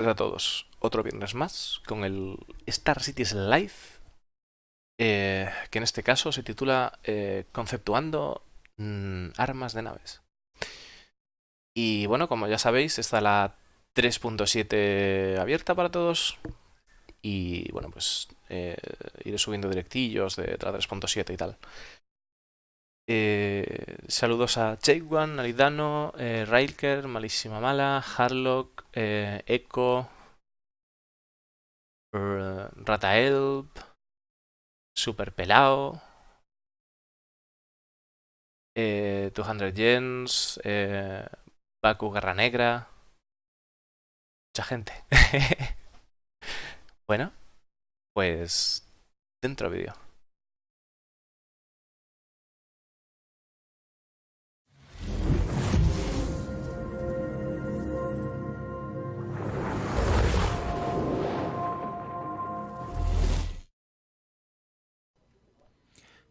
Hola a todos, otro viernes más con el Star Citizen Live, que en este caso se titula Conceptuando armas de naves. Y bueno, como ya sabéis, está la 3.7 abierta para todos. Y bueno, pues iré subiendo directillos de la 3.7 y tal. Saludos a Jakewan, Alidano, Railker, Malísima Mala, Harlock, Echo, Rataelp, Super Pelao, 200 Yens, Baku Garra Negra, mucha gente. Bueno, pues dentro vídeo.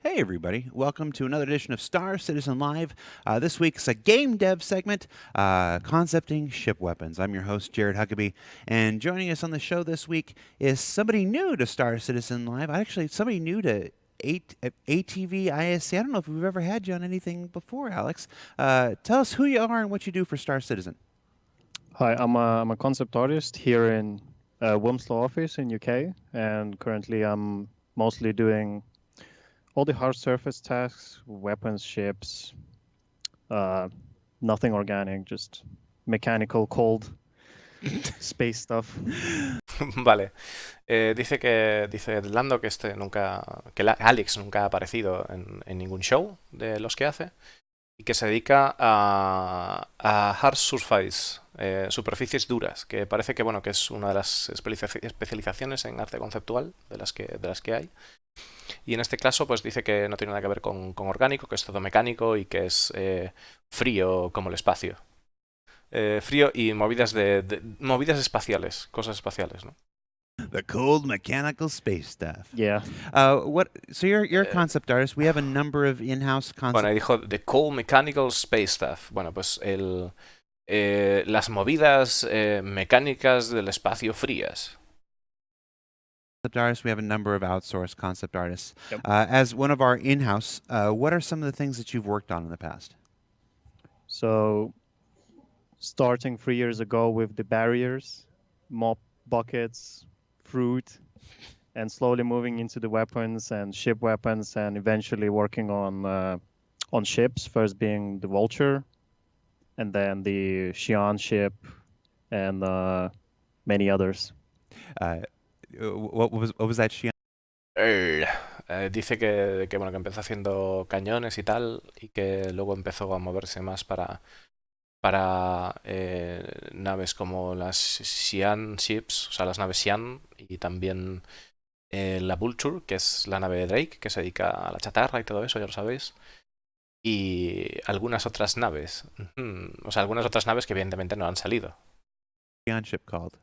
Hey everybody, welcome to another edition of Star Citizen Live. This week's a game dev segment, concepting ship weapons. I'm your host, Jared Huckabee, and joining us on the show this week is somebody new to Star Citizen Live. Actually, somebody new to ATV ISC. I don't know if we've ever had you on anything before, Alex. Tell us who you are and what you do for Star Citizen. Hi, I'm a concept artist here in Wilmslow office in UK, and currently I'm mostly doing all the hard surface tasks, weapons, ships, nothing organic, just mechanical, cold, space stuff. Vale. Dice Lando que Alex nunca ha aparecido en ningún show de los que hace y que se dedica a hard surface, superficies duras, que parece que bueno que es una de las especializaciones en arte conceptual de las que hay. Y en este caso, pues dice que no tiene nada que ver con orgánico, que es todo mecánico y que es frío como el espacio. Frío y movidas movidas espaciales, cosas espaciales, ¿no? The cold mechanical space stuff. Yeah. So you're a concept artist. We have a number of in-house concept. Bueno, ahí dijo The Cold Mechanical Space Stuff. Bueno, pues las movidas mecánicas del espacio frías. Concept artists. We have a number of outsourced concept artists. Yep. As one of our in-house, what are some of the things that you've worked on in the past? So starting 3 years ago with the barriers, mop buckets, fruit, and slowly moving into the weapons and ship weapons, and eventually working on ships. First being the Vulture, and then the Xi'an ship, and many others. What was that? Dice que bueno que empezó haciendo cañones y tal y que luego empezó a moverse más para naves como las Xi'an ships, o sea, las naves Xi'an, y también la Vulture, que es la nave de Drake, que se dedica a la chatarra y todo eso, ya lo sabéis. Y algunas otras naves. O sea, algunas otras naves que evidentemente no han salido. Xi'an ship called?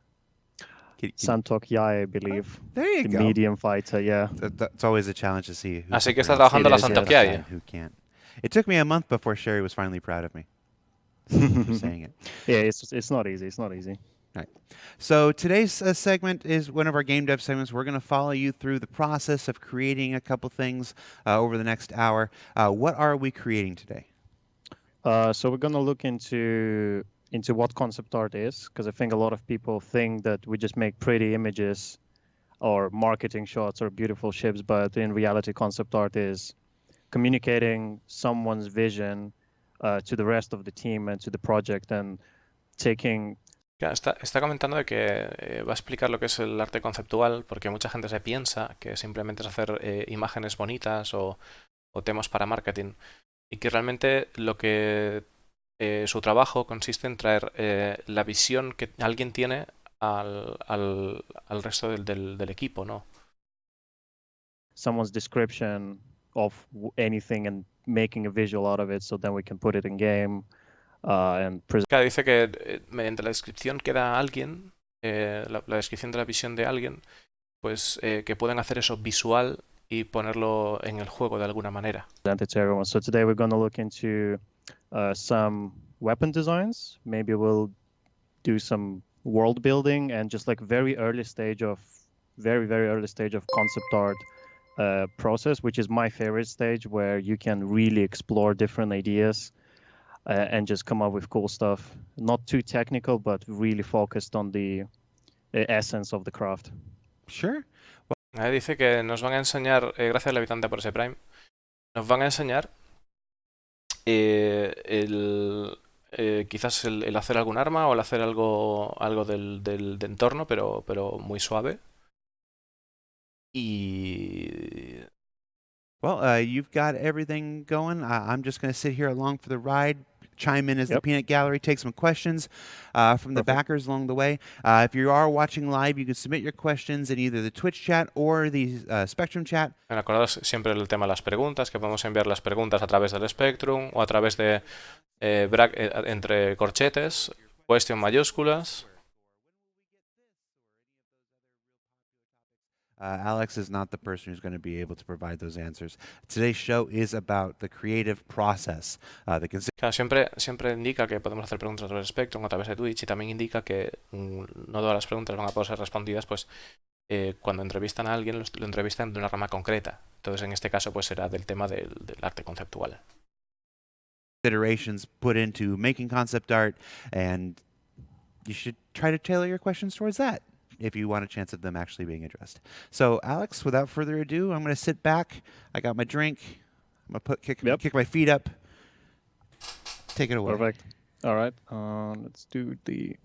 Santok Yai, I believe. There you The go. medium fighter, yeah. That's always a challenge to see. Así que está trabajando la It is, Santok yes. Yai. Who can't? It took me a month before Sherry was finally proud of me for saying it. Yeah, it's not easy. It's not easy. Right. So today's segment is one of our game dev segments. We're going to follow you through the process of creating a couple things over the next hour. What are we creating today? So we're gonna look into what concept art is, because I think a lot of people think that we just make pretty images or marketing shots or beautiful ships, but in reality, concept art is communicating someone's vision to the rest of the team and to the project, and taking. Está comentando de que va a explicar lo que es el arte conceptual, porque mucha gente se piensa que simplemente es hacer imágenes bonitas o temas para marketing, y que realmente lo que su trabajo consiste en traer la visión que alguien tiene al resto del equipo, ¿no? Someone's description of anything and making a visual out of it, so then we can put it in game and present. Claro, dice que mediante la descripción que da alguien, la descripción de la visión de alguien, pues que pueden hacer eso visual y ponerlo en el juego de alguna manera. Present it to everyone. So today we're going to look into some weapon designs. Maybe we'll do some world building and just like very early stage of concept art process, which is my favorite stage, where you can really explore different ideas and just come up with cool stuff. Not too technical, but really focused on the essence of the craft. Sure. Dice que nos van a enseñar, gracias al habitante por ese Prime, nos van a enseñar quizás el hacer algún arma o el hacer algo del entorno, pero muy suave. Y Well, you've got everything going. I'm just going to sit here along for the ride, chime in as the Yep. peanut gallery, take some questions from the Perfect. backers along the way. If you are watching live, you can submit your questions in either the Twitch chat or the Spectrum chat. Acordaos siempre el tema de las preguntas, que podemos enviar las preguntas a través del Spectrum o a través de entre corchetes, question mayúsculas. Alex is not the person who's going to be able to provide those answers. Today's show is about the creative process. Claro, siempre indica que podemos hacer preguntas a través de Spectrum o a través de Twitch, y también indica que no todas las preguntas van a poder ser respondidas, pues cuando entrevistan a alguien lo entrevistan de una rama concreta. Entonces, en este caso, pues será del tema del arte conceptual. Considerations put into making concept art, and you should try to tailor your questions towards that if you want a chance of them actually being addressed. So, Alex, without further ado, I'm going to sit back. I got my drink. I'm going to kick my feet up. Take it away. Perfect. All right. Let's do the...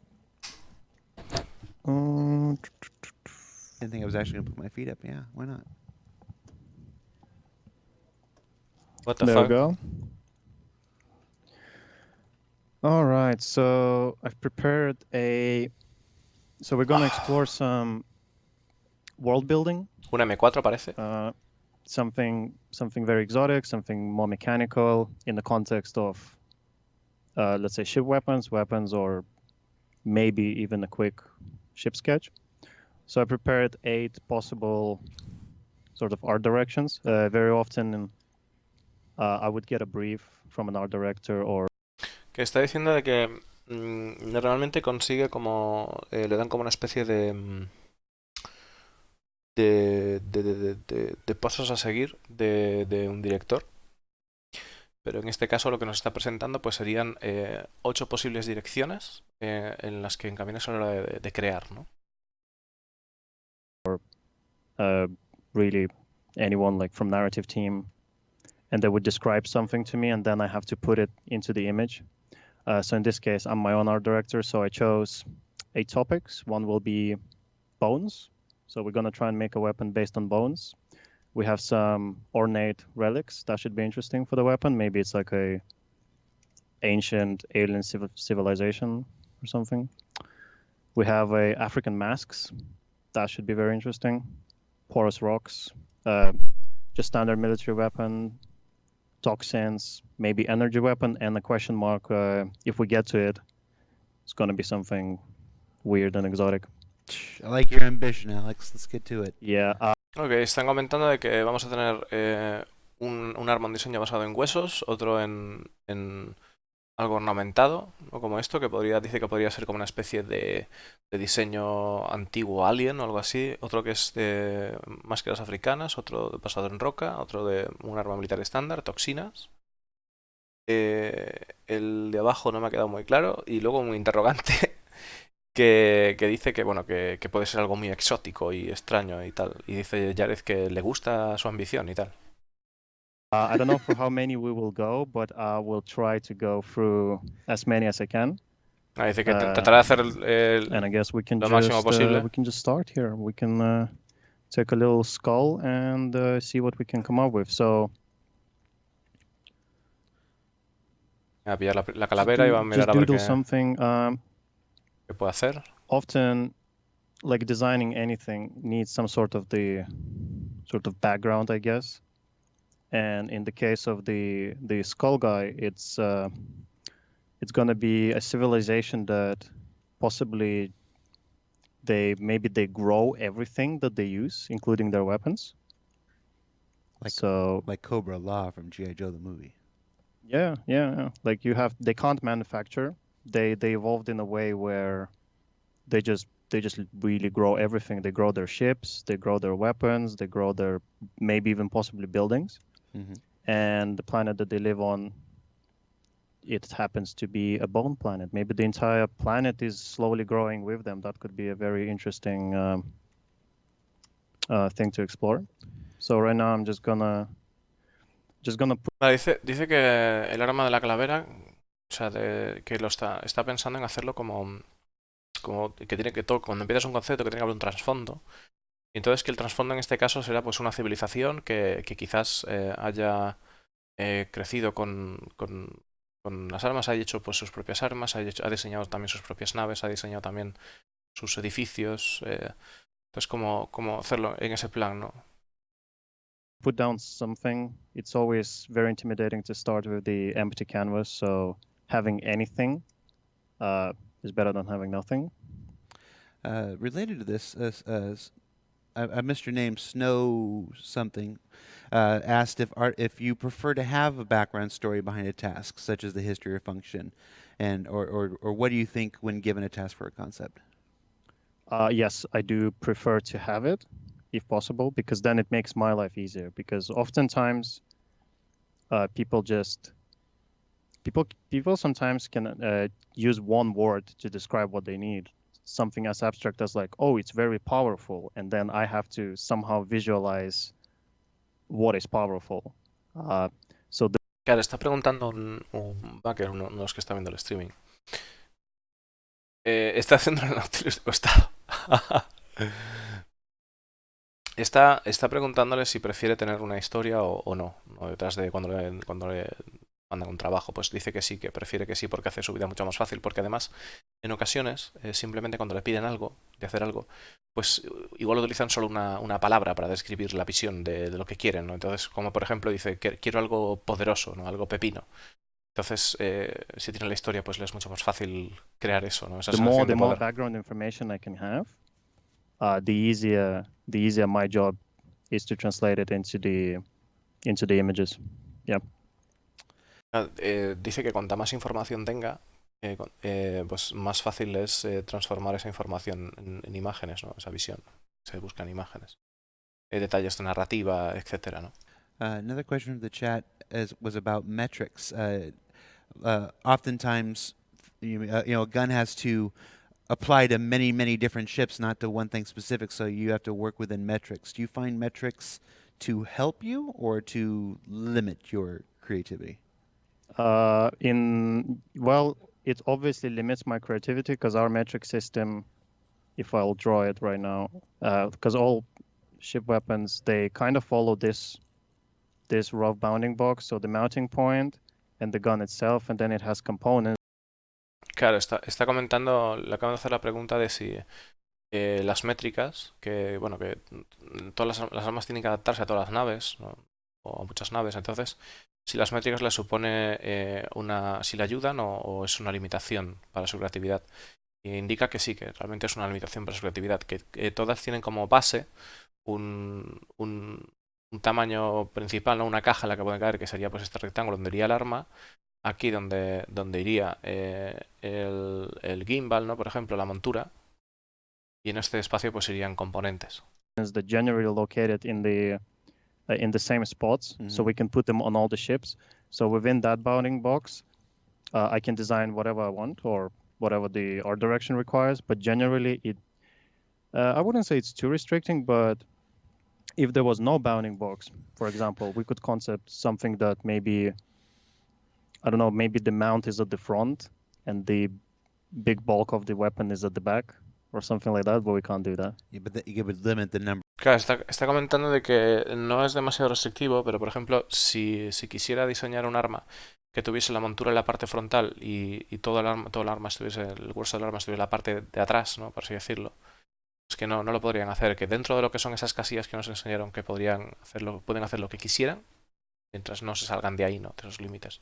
Didn't think I was actually going to put my feet up. Yeah, why not? What the there fuck? we go. All right, so I've prepared so we're going to explore some world building. Un M4 parece. Something very exotic, something more mechanical in the context of, let's say, ship weapons, or maybe even a quick ship sketch. So I prepared 8 possible sort of art directions. Very often I would get a brief from an art director or... Que está diciendo de que normalmente consigue como... le dan como una especie de pasos a seguir de un director. Pero en este caso lo que nos está presentando pues serían 8 posibles direcciones en las que encaminas a la hora de crear, ¿no? Really anyone like from narrative team, and they would describe something to me, and then I have to put it into the image. So in this case, I'm my own art director, so I chose 8 topics. One will be bones. So we're going to try and make a weapon based on bones. We have some ornate relics. That should be interesting for the weapon. Maybe it's like a ancient alien civilization or something. We have African masks. That should be very interesting. Porous rocks. Just standard military weapon. Toxins, maybe energy weapon, and a question mark. If we get to it, it's going to be something weird and exotic. I like your ambition, Alex. Let's get to it. Yeah. Ok, están comentando de que vamos a tener un arma, un diseño basado en huesos, otro en algo ornamentado, ¿no? Como esto, que dice que podría ser como una especie de diseño antiguo alien o algo así, otro que es de máscaras africanas, otro basado en roca, otro de un arma militar estándar, toxinas. El de abajo no me ha quedado muy claro, y luego un interrogante que dice que bueno que puede ser algo muy exótico y extraño y tal, y dice Jared que le gusta su ambición y tal. I don't know for how many we will go, but I will try to go through as many as I can. Dice que tratará de hacer and I guess we can lo máximo posible. We can just start here. We can take a little skull and see what we can come up with. So a pillar la calavera y va a mirar a ver qué puede hacer. Often, like designing anything needs some sort of background, I guess. And in the case of the skull guy, it's going to be a civilization that possibly they grow everything that they use, including their weapons. Like Cobra Law from G.I. Joe the movie. Yeah. Like they can't manufacture. They evolved in a way where they just really grow everything. They grow their ships, they grow their weapons, they grow their maybe even possibly buildings. Mm-hmm. And the planet that they live on, it happens to be a bone planet. Maybe the entire planet is slowly growing with them. That could be a very interesting thing to explore. So right now I'm just gonna put Vale, dice que el arma de la calavera, o sea, que está pensando en hacerlo como que tiene que todo, cuando empiezas un concepto que tiene que haber un trasfondo. Y entonces que el trasfondo en este caso será pues una civilización que quizás haya crecido con las armas, ha hecho pues sus propias armas, ha diseñado también sus propias naves, ha diseñado también sus edificios. Entonces como hacerlo en ese plan, ¿no? put down something. It's always very intimidating to start with the empty canvas. So having anything is better than having nothing. Related to this, Mr. Name Snow something asked if you prefer to have a background story behind a task, such as the history or function, and or what do you think when given a task for a concept? Yes, I do prefer to have it, if possible, because then it makes my life easier. Because oftentimes, people sometimes can use one word to describe what they need. Something as abstract as like, oh, it's very powerful, and then I have to somehow visualize what is powerful. Claro, está preguntando un backer, uno de los que está viendo el streaming. Está haciendo el Nautilus está preguntándole si prefiere tener una historia o no detrás de cuando le mandan un trabajo. Pues dice que sí, que prefiere que sí porque hace su vida mucho más fácil. Porque además, en ocasiones, simplemente cuando le piden algo, de hacer algo, pues igual utilizan solo una palabra para describir la visión de lo que quieren, ¿no? Entonces, como por ejemplo dice, quiero algo poderoso, ¿no? Algo pepino. Entonces, si tiene la historia, pues le es mucho más fácil crear eso, ¿no? Esa sensación de the more poder. background information I can have, the easier my job is to translate it into the images. Yeah. Dice que cuanta más información tenga, pues más fácil es transformar esa información en imágenes, ¿no? Esa visión. Se buscan imágenes. Detalles de narrativa, etcétera, ¿no? Another question from the chat was about metrics. Oftentimes, a gun has to apply to many, many different ships, not to one thing specific, so you have to work within metrics. Do you find metrics to help you or to limit your creativity? It obviously limits my creativity because our metric system, if I'll draw it right now, because all ship weapons, they kind of follow this rough bounding box, so the mounting point and the gun itself, and then it has components. Claro, está comentando, le acabo de hacer la pregunta de si las métricas, que bueno, que todas las armas tienen que adaptarse a todas las naves, ¿no? O a muchas naves, entonces si las métricas le supone si le ayudan o es una limitación para su creatividad. Y indica que sí, que realmente es una limitación para su creatividad, que todas tienen como base un tamaño principal, ¿no? Una caja en la que puede caer, que sería pues este rectángulo donde iría el arma, aquí donde iría el gimbal, ¿no? Por ejemplo, la montura, y en este espacio pues irían componentes. That generally located in the same spots, so we can put them on all the ships. So within that bounding box, I can design whatever I want or whatever the art direction requires. But generally, I wouldn't say it's too restricting, but if there was no bounding box, for example, we could concept something that maybe, I don't know, maybe the mount is at the front and the big bulk of the weapon is at the back or something like that, but we can't do that. Yeah, but you would limit the number. Claro, está comentando de que no es demasiado restrictivo, pero por ejemplo, si quisiera diseñar un arma que tuviese la montura en la parte frontal y todo el arma estuviese, el grueso del arma estuviese en la parte de atrás, ¿no? Por así decirlo, es que no lo podrían hacer, que dentro de lo que son esas casillas que nos enseñaron que pueden hacer lo que quisieran, mientras no se salgan de ahí, ¿no? De esos límites.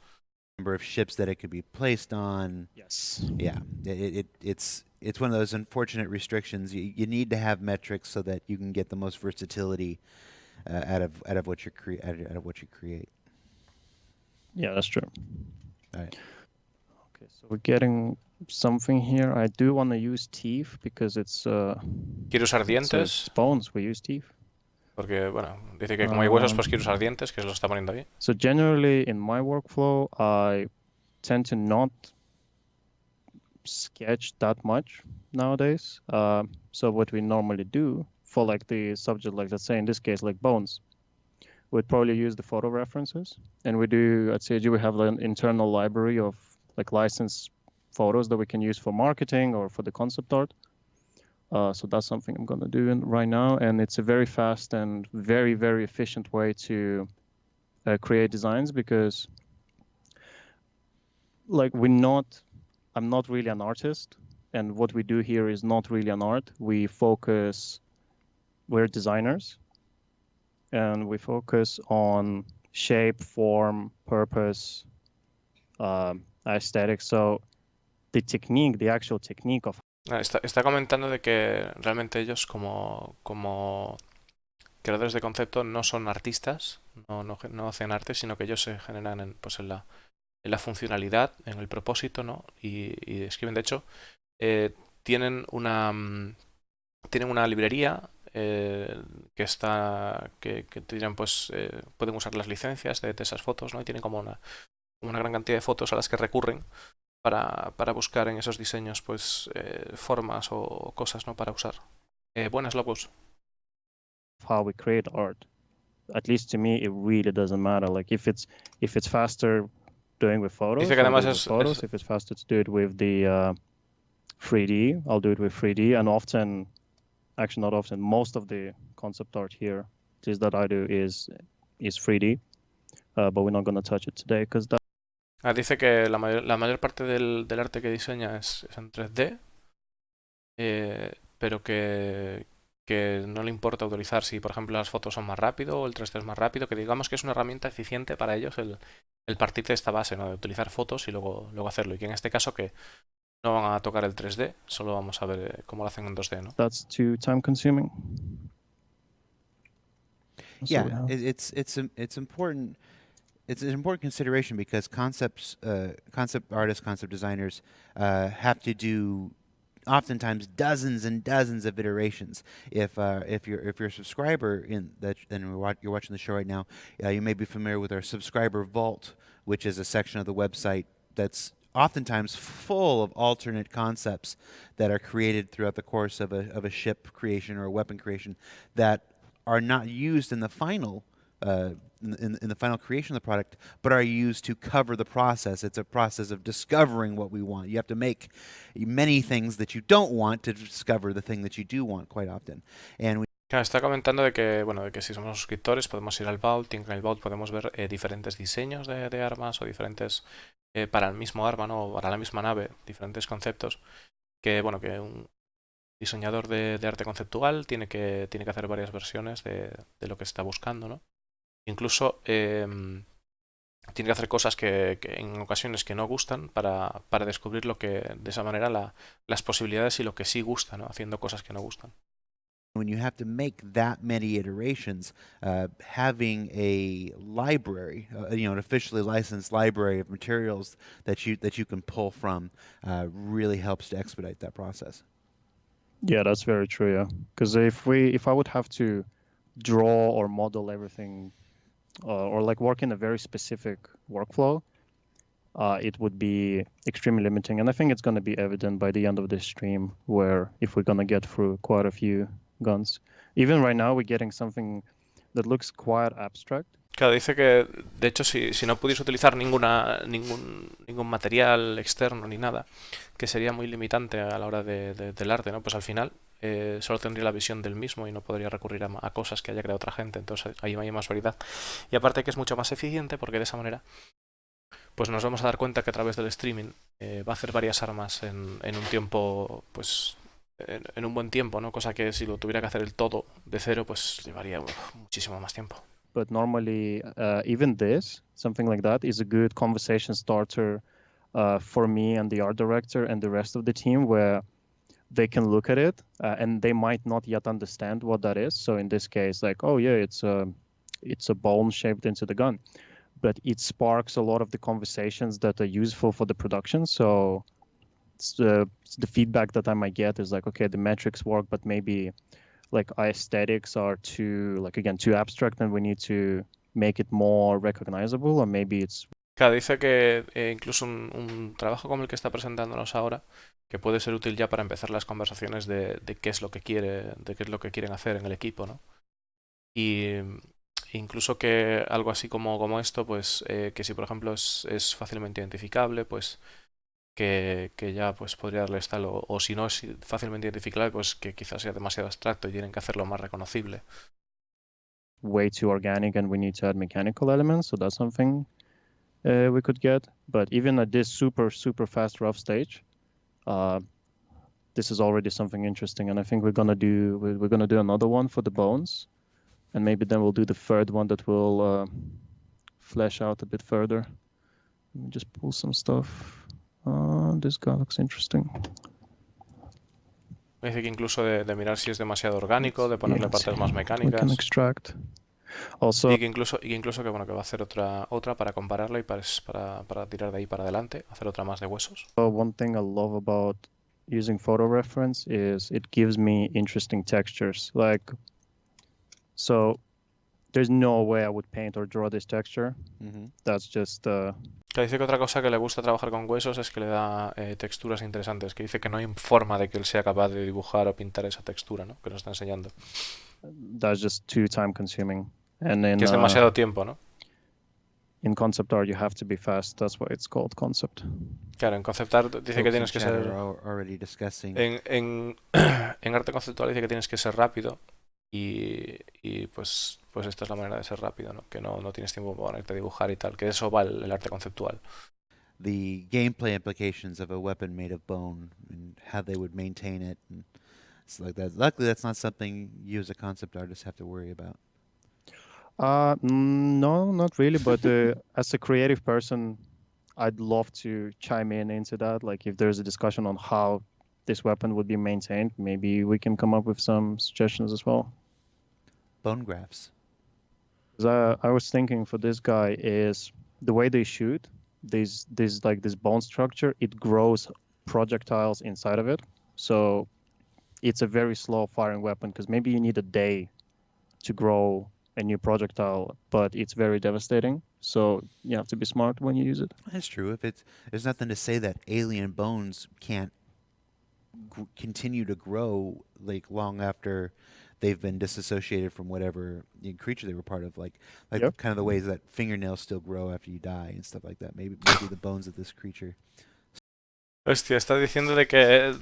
Number of ships that it could be placed on. Yes. Yeah, it's one of those unfortunate restrictions. You need to have metrics so that you can get the most versatility out of what you create. Yeah, that's true. All right. Okay, so we're getting something here. I do want to use teeth because it's Quiere usar it's dientes, bones. We use teeth. porque, bueno, dice que como hay huesos, pues quiere usar dientes, que se lo está poniendo ahí. So generally in my workflow, I tend to not sketch that much nowadays. So what we normally do for like the subject, like let's say in this case, like bones, we'd probably use the photo references. And we do at CAG, we have an internal library of like licensed photos that we can use for marketing or for the concept art. So that's something I'm going to do right now. And it's a very fast and very, very efficient way to create designs because like I'm not really an artist. And what we do here is not really an art. We're designers and we focus on shape, form, purpose, aesthetic. So the actual technique of Está comentando de que realmente ellos como creadores de concepto no son artistas, no hacen arte, sino que ellos se generan pues en la funcionalidad, en el propósito, ¿no? Y escriben, de hecho, tienen tienen una librería que te dirán, pues pueden usar las licencias de esas fotos, ¿no? Y tienen como una gran cantidad de fotos a las que recurren para buscar en esos diseños, pues formas o cosas, ¿no? Para usar. Buenas, Locus. how we create art. At least to me, it really doesn't matter. Like if it's faster doing with photos, Dice que I'll do además it with photos. If it's faster to do it with the 3D, I'll do it with 3D. And often, actually not often, most of the concept art here is that I do is 3D. But we're not going to touch it today because that. Dice que la mayor parte del arte que diseña es en 3D, pero que no le importa utilizar si, por ejemplo, las fotos son más rápido o el 3D es más rápido, que digamos que es una herramienta eficiente para ellos el partir de esta base, ¿no? De utilizar fotos y luego hacerlo. Y que en este caso que no van a tocar el 3D, solo vamos a ver cómo lo hacen en 2D, ¿no? That's too time consuming. Yeah, it's important. It's an important consideration because concept artists, concept designers have to do oftentimes dozens and dozens of iterations. If you're a subscriber and you're watching the show right now, you may be familiar with our subscriber vault, which is a section of the website that's oftentimes full of alternate concepts that are created throughout the course of a ship creation or a weapon creation that are not used in the final in the final creation of the product, but are used to cover the process. It's a process of discovering what we want. You have to make many things that you don't want to discover the thing that you do want quite often. And Claro, está comentando de que si somos suscriptores podemos ir al Vault y en el Vault podemos ver diferentes diseños de armas o diferentes para el mismo arma, ¿no? O para la misma nave, diferentes conceptos que un diseñador de arte conceptual tiene que hacer varias versiones de lo que está buscando, ¿no? Incluso tiene que hacer cosas que en ocasiones que no gustan para descubrir lo que de esa manera las posibilidades y lo que sí gusta, ¿no? Haciendo cosas que no gustan. when you have to make that many iterations, having a library, an officially licensed library of materials that you can pull from, really helps to expedite that process. Yeah, that's very true. Yeah, because if I would have to draw or model everything, or like work in a very specific workflow, it would be extremely limiting. And I think it's going to be evident by the end of this stream, where if we're going to get through quite a few guns, even right now we're getting something that looks quite abstract. Claro, dice que de hecho si no pudiese utilizar ningún material externo ni nada, que sería muy limitante a la hora del arte, ¿no? Pues al final solo tendría la visión del mismo y no podría recurrir a cosas que haya creado otra gente, entonces ahí hay más variedad. Y aparte que es mucho más eficiente porque de esa manera pues nos vamos a dar cuenta que a través del streaming va a hacer varias armas en un tiempo, pues en un buen tiempo, ¿no? Cosa que si lo tuviera que hacer el todo de cero, pues llevaría muchísimo más tiempo. But normally, even something like that, is a good conversation starter for me and the art director and the rest of the team, where they can look at it and they might not yet understand what that is. So in this case, like, oh yeah, it's a bone shaped into the gun, but it sparks a lot of the conversations that are useful for the production. So the feedback that I might get is like, okay, the metrics work, but maybe like aesthetics are too abstract, and we need to make it more recognizable, or maybe it's Claro, dice que incluso un trabajo como el que está presentándonos ahora, que puede ser útil ya para empezar las conversaciones de qué es lo que de qué es lo que quieren hacer en el equipo, ¿no? Y incluso que algo así como esto, pues que si por ejemplo es fácilmente identificable, pues que ya pues podría darles tal, o si no es fácilmente identificable, pues que quizás sea demasiado abstracto y tienen que hacerlo más reconocible. way too organic and we need to add mechanical elements. So that's something we could get. But even at this super fast rough stage, this is already something interesting. And I think we're gonna do another one for the bones, and maybe then we'll do the third one that will flesh out a bit further. Let me just pull some stuff. This guy looks interesting. Me dice que incluso de mirar si es demasiado orgánico, de ponerle Yeah, partes más we can mecánicas. extract. Also, Y que incluso que bueno, que va a hacer otra para compararla y para tirar de ahí para adelante, hacer otra más de huesos. one thing I love about using photo reference is it gives me interesting textures. Like, so there's no way I would paint or draw this texture. That's just Que dice que otra cosa que le gusta trabajar con huesos es que le da texturas interesantes, que dice que no hay forma de que él sea capaz de dibujar o pintar esa textura, ¿no? Que nos está enseñando. that's just too time consuming. And then Que es demasiado tiempo, ¿no? in concept art you have to be fast. That's why it's called concept. Claro, en concept art dice que tienes que ser... already discussing. En arte conceptual dice que tienes que ser rápido y pues esta es la manera de ser rápido, ¿no? Que no tienes tiempo para ponerte a dibujar y tal, que de eso va el arte conceptual. The gameplay implications of a weapon made of bone and how they would maintain it and stuff like that. Luckily, that's not something you as a concept artist have to worry about. No, not really. But as a creative person, I'd love to chime in into that. Like if there's a discussion on how this weapon would be maintained, maybe we can come up with some suggestions as well. Bone grafts. 'Cause I was thinking for this guy is the way they shoot this bone structure, it grows projectiles inside of it. So it's a very slow firing weapon because maybe you need a day to grow a new projectile, but it's very devastating. So you have to be smart when you use it. That's true. There's nothing to say that alien bones can't continue to grow like long after they've been disassociated from whatever creature they were part of, like Yep. kind of the ways that fingernails still grow after you die and stuff like that. Maybe the bones of this creature. Hostia, está diciendo de que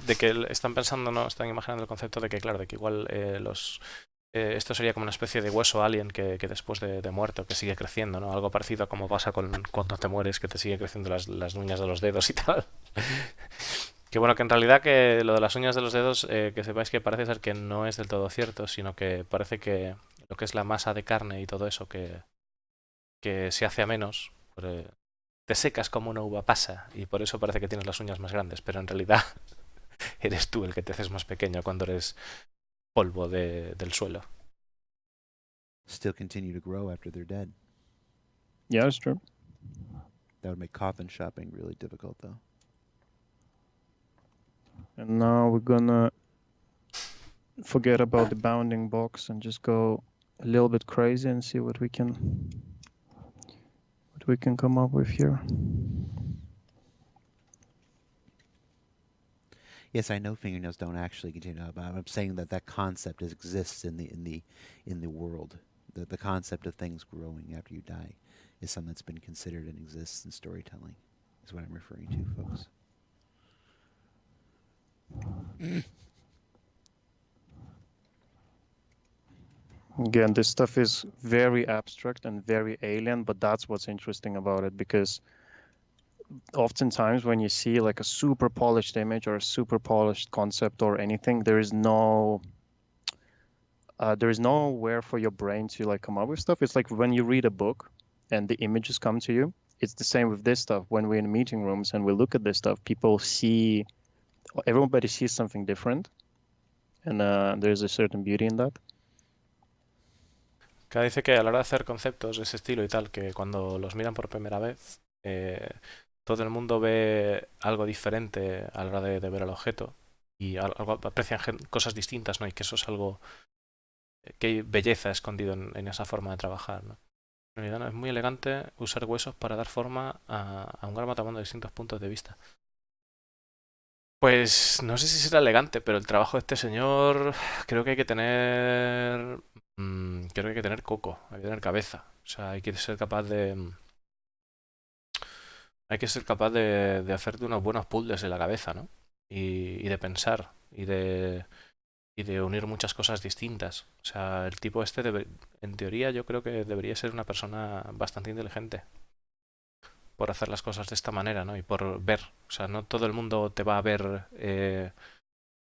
están pensando, ¿no? Están imaginando el concepto de que, claro, de que igual esto sería como una especie de hueso alien que después de muerto, que sigue creciendo, ¿no? Algo parecido a como pasa cuando te mueres, que te sigue creciendo las uñas de los dedos y tal. Que bueno, que en realidad que lo de las uñas de los dedos, que sepáis que parece ser que no es del todo cierto, sino que parece que lo que es la masa de carne y todo eso que se hace a menos, pues, te secas como una uva pasa y por eso parece que tienes las uñas más grandes, pero en realidad eres tú el que te haces más pequeño cuando eres polvo del suelo. Still continue to grow after they're dead. Yeah, that's true. That would make coffin shopping really difficult, though. And now we're gonna forget about the bounding box and just go a little bit crazy and see what we can come up with here. Yes, I know fingernails don't actually continue to, but I'm saying that concept exists in the world. The concept of things growing after you die is something that's been considered and exists in storytelling. Is what I'm referring to, folks. Again, this stuff is very abstract and very alien, but that's what's interesting about it, because oftentimes when you see like a super polished image or a super polished concept or anything, there is nowhere for your brain to like come up with stuff. It's like when you read a book and the images come to you. It's the same with this stuff. When we're in meeting rooms and we look at this stuff, everybody sees something different, and there's a certain beauty in that. Que dice que a la hora de hacer conceptos de ese estilo y tal, que cuando los miran por primera vez, todo el mundo ve algo diferente a la hora de ver el objeto y aprecian cosas distintas, ¿no? Y que eso es algo que hay belleza escondido en esa forma de trabajar, ¿no? En realidad no, es muy elegante usar huesos para dar forma a un gran matamundo de distintos puntos de vista. Pues no sé si será elegante, pero el trabajo de este señor creo que hay que tener... creo que hay que tener coco, hay que tener cabeza. O sea, hay que ser capaz de... Hay que ser capaz de hacerte unos buenos puzzles en la cabeza, ¿no? Y de pensar y de unir muchas cosas distintas. O sea, el tipo este, en teoría, yo creo que debería ser una persona bastante inteligente por hacer las cosas de esta manera, ¿no? Y por ver. O sea, no todo el mundo te va a ver,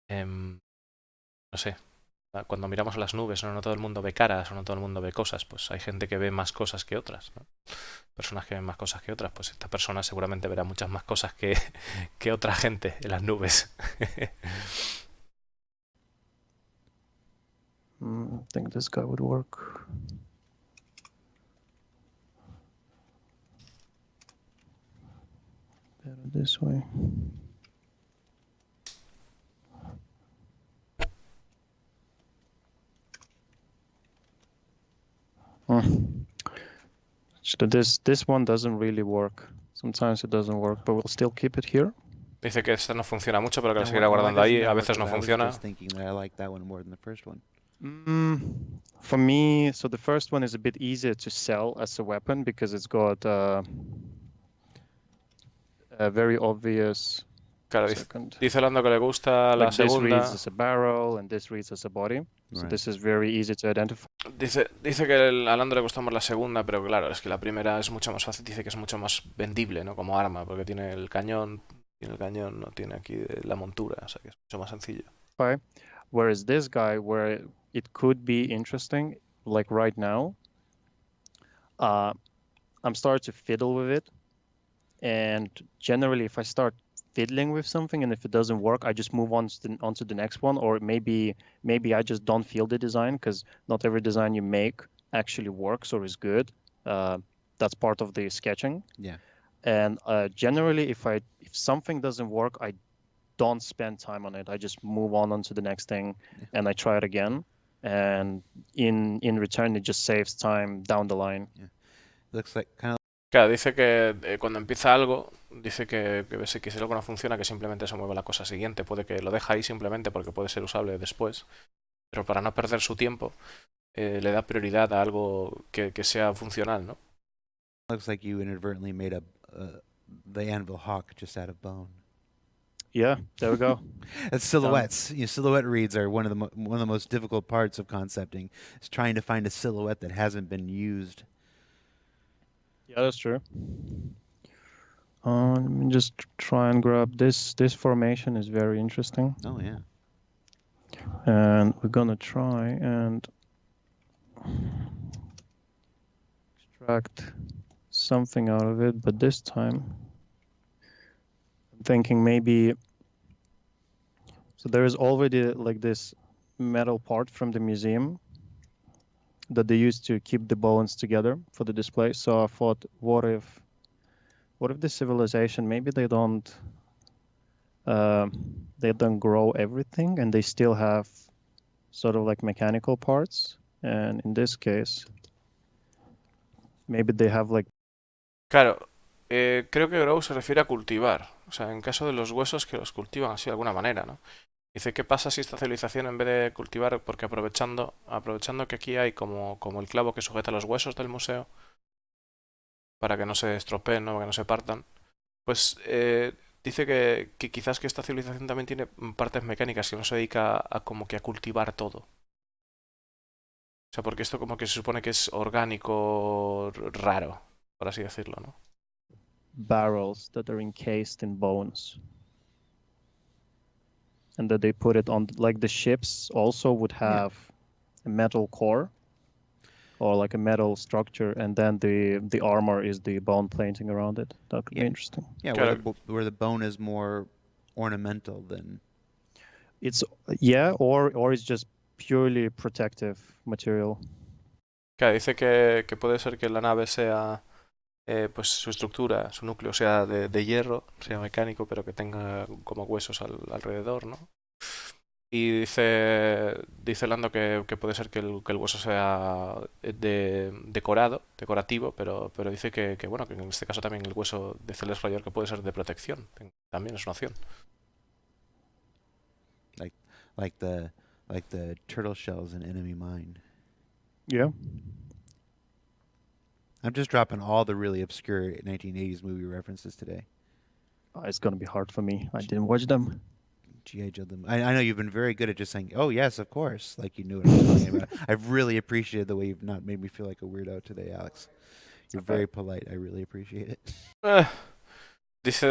em, no sé, cuando miramos a las nubes, ¿no? No todo el mundo ve caras o no todo el mundo ve cosas. Pues hay gente que ve más cosas que otras, ¿no? Personas que ven más cosas que otras. Pues esta persona seguramente verá muchas más cosas que otra gente en las nubes. I think this guy would work better this way. So this one doesn't really work. Sometimes it doesn't work, but we'll still keep it here. Dice que esta no funciona mucho, pero que la Now, seguirá why guardando doesn't ahí. that A work? veces no 'Cause I was funciona. just thinking that I like that one more than the first one. For me, so the first one is a bit easier to sell as a weapon because it's got a very obvious. Claro, Second. dice Lando que le gusta la Like this reads segunda. as a barrel and this reads as a body. So Right. this is very easy to identify. Dice que a Lando le gusta más la segunda, pero claro, es que la primera es mucho más fácil. Dice que es mucho más vendible, ¿no? Como arma, porque tiene el cañón, no tiene aquí la montura, o sea que es mucho más sencillo. Whereas this guy, where it could be interesting, like right now, I'm starting to fiddle with it. And generally, if I start fiddling with something and if it doesn't work, I just move on onto the next one. Or maybe I just don't feel the design because not every design you make actually works or is good. That's part of the sketching. Yeah. And generally, if something doesn't work, I don't spend time on it. I just move on onto the next thing and I try it again. And in return, it just saves time down the line. Looks like kind of. Claro, dice que cuando empieza algo, dice que si algo no funciona, que simplemente se mueve la cosa siguiente. Puede que lo deja ahí simplemente porque puede ser usable después. Pero para no perder su tiempo, le da prioridad a algo que sea funcional, ¿no? Looks like you inadvertently made the Anvil Hawk just out of bone. Yeah, there we go. That's silhouettes. Silhouette reads are one of the most difficult parts of concepting. Is trying to find a silhouette that hasn't been used. Yeah, that's true. Let me just try and grab this. This formation is very interesting. Oh yeah. And we're gonna try and extract something out of it, but this time I'm thinking maybe. So there is already like this metal part from the museum that they used to keep the bones together for the display. So I thought, what if the civilization, maybe they don't grow everything and they still have sort of like mechanical parts, and in this case maybe they have like. Claro, creo que grow se refiere a cultivar. O sea, en caso de los huesos que los cultivan así de alguna manera, ¿no? Dice, ¿qué pasa si esta civilización en vez de cultivar, porque aprovechando que aquí hay como el clavo que sujeta los huesos del museo, para que no se estropeen, ¿no? Que no se partan, pues dice que quizás que esta civilización también tiene partes mecánicas, que no se dedica a como que a cultivar todo. O sea, porque esto como que se supone que es orgánico raro, por así decirlo, ¿no? Barrels that are encased in bones and that they put it on, like the ships also would have a metal core or like a metal structure, and then the armor is the bone plating around it. That could be interesting. Yeah, Claro. where the bone is more ornamental than. It's or it's just purely protective material. Claro, dice que puede ser que la nave sea pues su estructura, su núcleo sea de hierro, sea mecánico, pero que tenga como huesos alrededor, ¿no? Y dice Lando que puede ser que el hueso sea decorativo, pero dice bueno, que en este caso también el hueso de Celeste Roger que puede ser de protección, también es una opción. Like, like the, like the turtle shells in Enemy Mine. Yeah. I'm just dropping all the really obscure 1980s movie references today. It's gonna be hard for me. I didn't watch them. G.I. Joe. I know you've been very good at just saying, "Oh yes, of course," like you knew what I was talking about. I've really appreciated the way you've not made me feel like a weirdo today, Alex. You're Okay. very polite. I really appreciate it. Eh, dice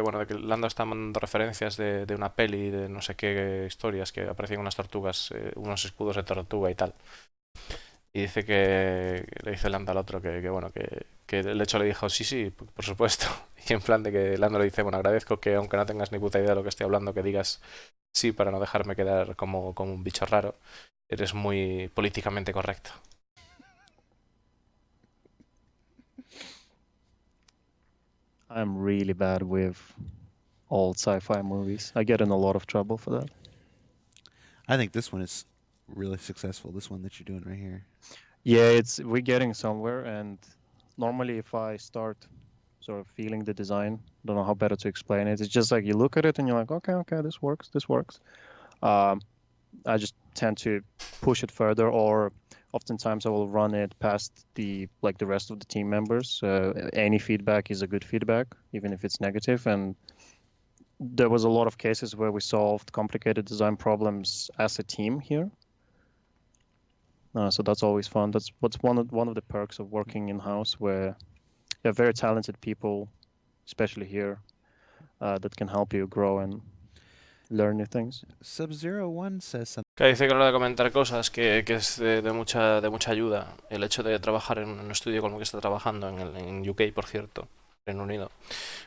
bueno, de que Lando está mandando referencias de una peli de no sé qué historias que aparecían unas tortugas, unos escudos de tortuga y tal. Y dice que le dice Lando al otro bueno, que el hecho le dijo sí, sí, por supuesto. Y en plan de que Lando le dice, bueno, agradezco que aunque no tengas ni puta idea de lo que estoy hablando, que digas sí para no dejarme quedar como un bicho raro. Eres muy políticamente correcto. I'm really bad with old sci-fi movies. I get in a lot of trouble for that. I think this one is really successful. This one that you're doing right here. Yeah, we're getting somewhere, and normally if I start sort of feeling the design, don't know how better to explain it. It's just like you look at it and you're like, okay, this works. I just tend to push it further, or oftentimes I will run it past the rest of the team members. Any feedback is a good feedback, even if it's negative. And there was a lot of cases where we solved complicated design problems as a team here. So that's always fun. That's what's one of the perks of working in house, where you have very talented people, especially here, that can help you grow and learn new things. Sub-Zero One says something. Que dice que a la hora de comentar cosas que es de mucha ayuda el hecho de trabajar en un estudio como el que está trabajando en UK, por cierto, Reino Unido.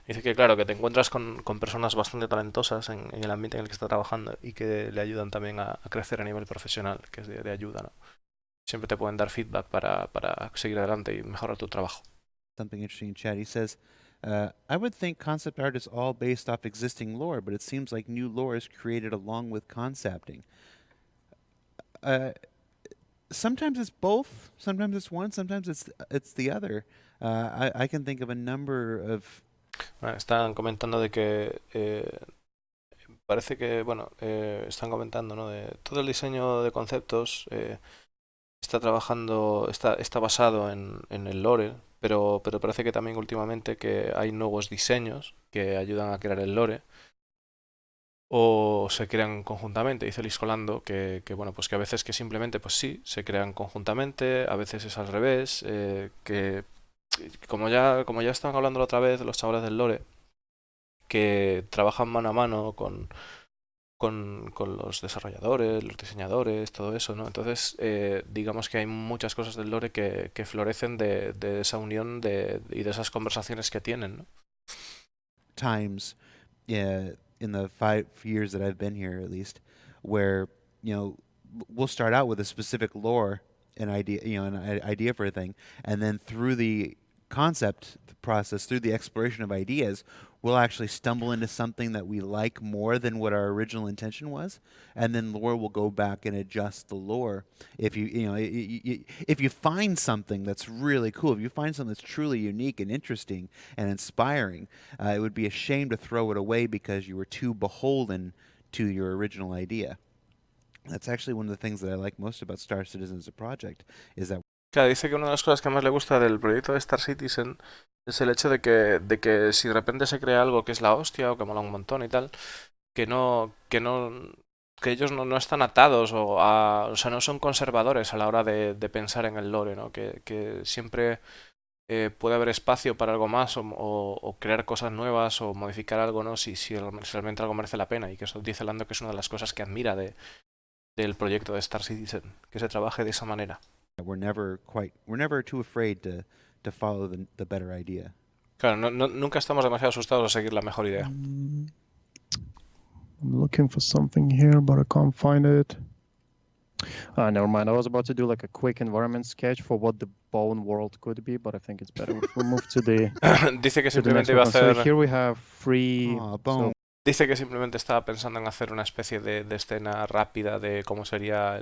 Dice que claro, que te encuentras con personas bastante talentosas en el ambiente en el que está trabajando y que le ayudan también a crecer a nivel profesional, que es de ayuda, ¿no? Siempre te pueden dar feedback para seguir adelante y mejorar tu trabajo. Something interesting in chat. He says, I would think concept art is all based off existing lore, but it seems like new lore is created along with concepting. Sometimes it's both. Sometimes it's one. Sometimes it's the other. I can think of a number of. Bueno, están comentando de que parece que, bueno, están comentando, ¿no? De todo el diseño de conceptos está basado en el lore, pero parece que también últimamente que hay nuevos diseños que ayudan a crear el lore o se crean conjuntamente. Dice Liz Colando bueno, pues que a veces que simplemente, pues sí, se crean conjuntamente, a veces es al revés, que como ya estaban hablando la otra vez los chavales del lore, que trabajan mano a mano con los desarrolladores, los diseñadores, todo eso, ¿no? Entonces, digamos que hay muchas cosas del lore que florecen de esa unión y de esas conversaciones que tienen, ¿no? Times, in the 5 years that I've been here, at least, where we'll start out with a specific lore, an idea for a thing, and then through the concept process, through the exploration of ideas, we'll actually stumble into something that we like more than what our original intention was, and then lore will go back and adjust the lore. If if you find something that's really cool, if you find something that's truly unique and interesting and inspiring, it would be a shame to throw it away because you were too beholden to your original idea. That's actually one of the things that I like most about Star Citizen as a project, is that. Claro, dice que una de las cosas que más le gusta del proyecto de Star Citizen es el hecho de que si de repente se crea algo que es la hostia o que mola un montón y tal, que ellos no están atados o sea, no son conservadores a la hora de pensar en el lore, ¿no? Que siempre puede haber espacio para algo más o crear cosas nuevas o modificar algo, ¿no? Si realmente algo merece la pena. Y que eso dice Lando que es una de las cosas que admira del proyecto de Star Citizen, que se trabaje de esa manera. We're never too afraid to follow the better idea. Claro, nunca estamos demasiado asustados a seguir la mejor idea. I'm looking for something here, but I can't find it. Never mind. I was about to do like a quick environment sketch for what the bone world could be, but I think it's better if we move to the Dice que to the next simplemente iba a weapon. So hacer. here we have free. Aw, So bone. Dice que simplemente estaba pensando en hacer una especie de escena rápida de cómo sería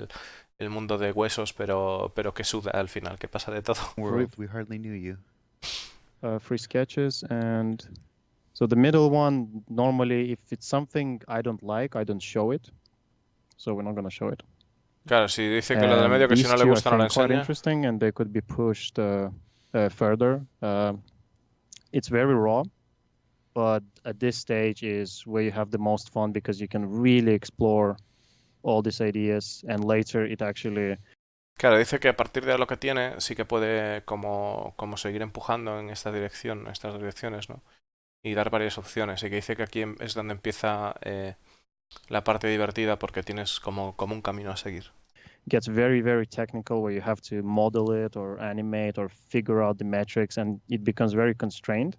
el mundo de huesos, pero que suda al final, que pasa de todo. World, we hardly knew you. free sketches, and so the middle one, normally if it's something I don't like, I don't show it. So we're not gonna show it. Claro, si dice que lo del And medio que si these no le two I gusta no lo think quite enseña. interesting, and they could be pushed further. It's very raw, but at this stage is where you have the most fun because you can really explore all these ideas, and later it actually Claro, dice que a partir de lo que tiene sí que puede como seguir empujando en esta dirección, en estas direcciones, ¿no? Y dar varias opciones. Y que dice que aquí es donde empieza la parte divertida porque tienes como un camino a seguir. gets very, very technical where you have to model it or animate or figure out the metrics, and it becomes very constrained,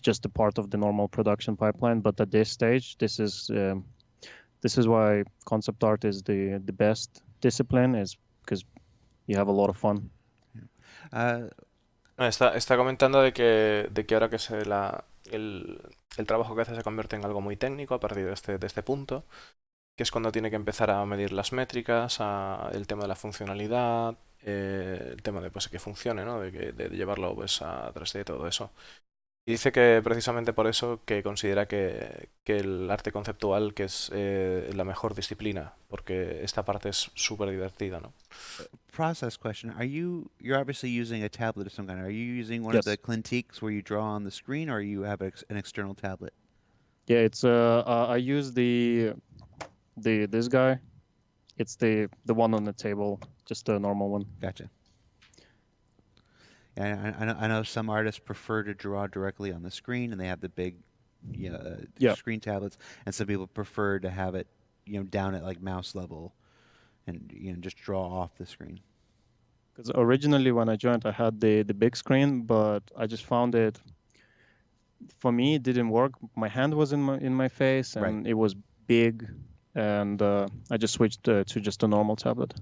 just a part of the normal production pipeline. But at this stage, this is why concept art is the best discipline, is because you have a lot of fun. Está comentando de que ahora que el trabajo que hace se convierte en algo muy técnico a partir de este punto, que es cuando tiene que empezar a medir las métricas, el tema de la funcionalidad, el tema de pues, que funcione, ¿no? De llevarlo pues, a 3D y todo eso. Y dice que precisamente por eso que considera que el arte conceptual que es la mejor disciplina, porque esta parte es súper divertida, ¿no? Process question. You're obviously using a tablet of some kind. Are you using one of Yes. the Clintiques where you draw on the screen, or you have an external tablet? Yeah, it's I use this guy. It's the one on the table, just a normal one. Gotcha. Yeah, I know some artists prefer to draw directly on the screen, and they have the big, Yeah. screen tablets, and some people prefer to have it, down at like mouse level, and just draw off the screen. Because originally when I joined, I had the big screen, but I just found it. For me, it didn't work. My hand was in my face, and Right. it was big, and I just switched to just a normal tablet.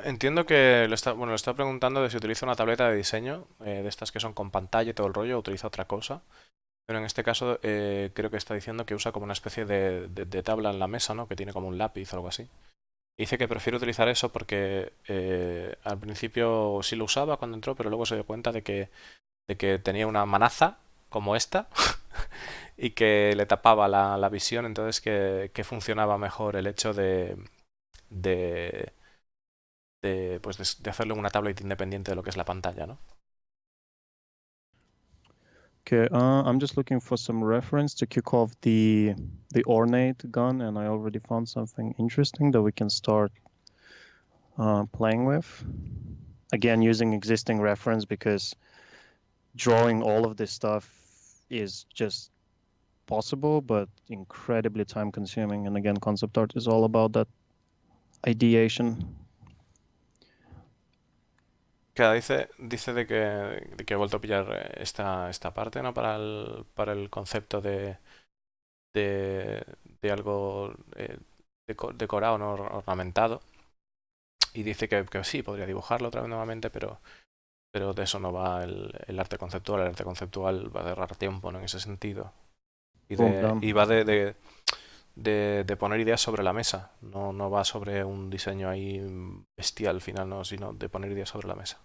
Entiendo que lo está preguntando de si utiliza una tableta de diseño, de estas que son con pantalla y todo el rollo, o utiliza otra cosa. Pero en este caso creo que está diciendo que usa como una especie de tabla en la mesa, ¿no? Que tiene como un lápiz o algo así. Y dice que prefiere utilizar eso porque al principio sí lo usaba cuando entró, pero luego se dio cuenta de que tenía una manaza como esta y que le tapaba la visión, entonces que funcionaba mejor el hecho de, de hacerlo en una tablet independiente de lo que es la pantalla, ¿no? Okay, I'm just looking for some reference to kick off the ornate gun, and I already found something interesting that we can start playing with. Again, using existing reference because drawing all of this stuff is just possible, but incredibly time consuming. And again, concept art is all about that ideation. Claro, dice de que ha vuelto a pillar esta parte, ¿no? Para el concepto de algo decorado, ¿no? Ornamentado. Y dice que sí, podría dibujarlo otra vez nuevamente, pero de eso no va el arte conceptual. El arte conceptual va a agarrar tiempo, ¿no? En ese sentido. Y va de poner ideas sobre la mesa. No va sobre un diseño ahí bestial al final, ¿no? Sino de poner ideas sobre la mesa.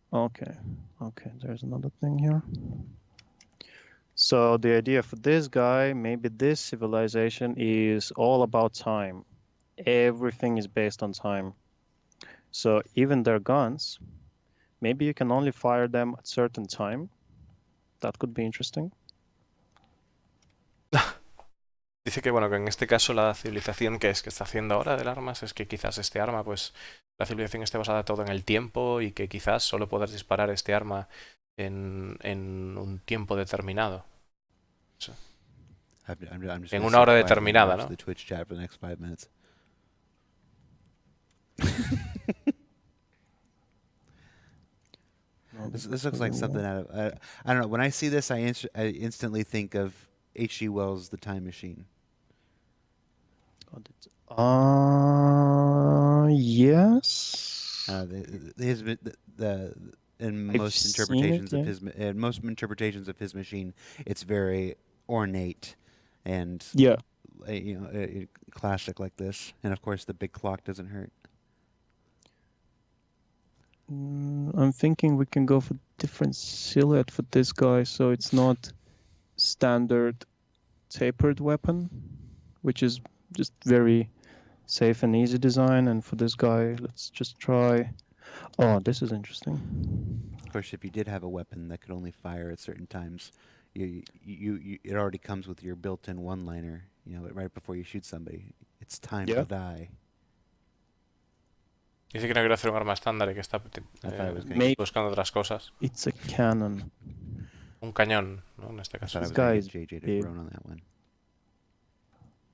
Okay, there's another thing here. So the idea for this guy, maybe this civilization is all about time. Everything is based on time. So even their guns, maybe you can only fire them at certain time. That could be interesting. Dice que bueno, que en este caso la civilización que está haciendo ahora del armas es que quizás este arma, pues la civilización esté basada todo en el tiempo y que quizás solo puedas disparar este arma en un tiempo determinado. So, I'm just en gonna una hora sit quietly and determinada, watch ¿no? the Twitch chat for the next 5 minutes. This looks like something out of I don't know. When I see this, I instantly think of H.G. Wells' The Time Machine? Yes. In I've most seen it, interpretations yeah. of his machine, it's very ornate and Yeah. classic like this. And of course, the big clock doesn't hurt. I'm thinking we can go for different silhouette for this guy, so it's not standard tapered weapon, which is just very safe and easy design. And for this guy, let's just try. Oh, this is interesting. Of course, if you did have a weapon that could only fire at certain times, it already comes with your built-in one-liner. Right before you shoot somebody, it's time to die. Dice que no quiere hacer un arma estándar y que está buscando otras cosas. It's a cannon. Un cañón, ¿no? En este caso. I thought I was going to get JJ to groan on that one.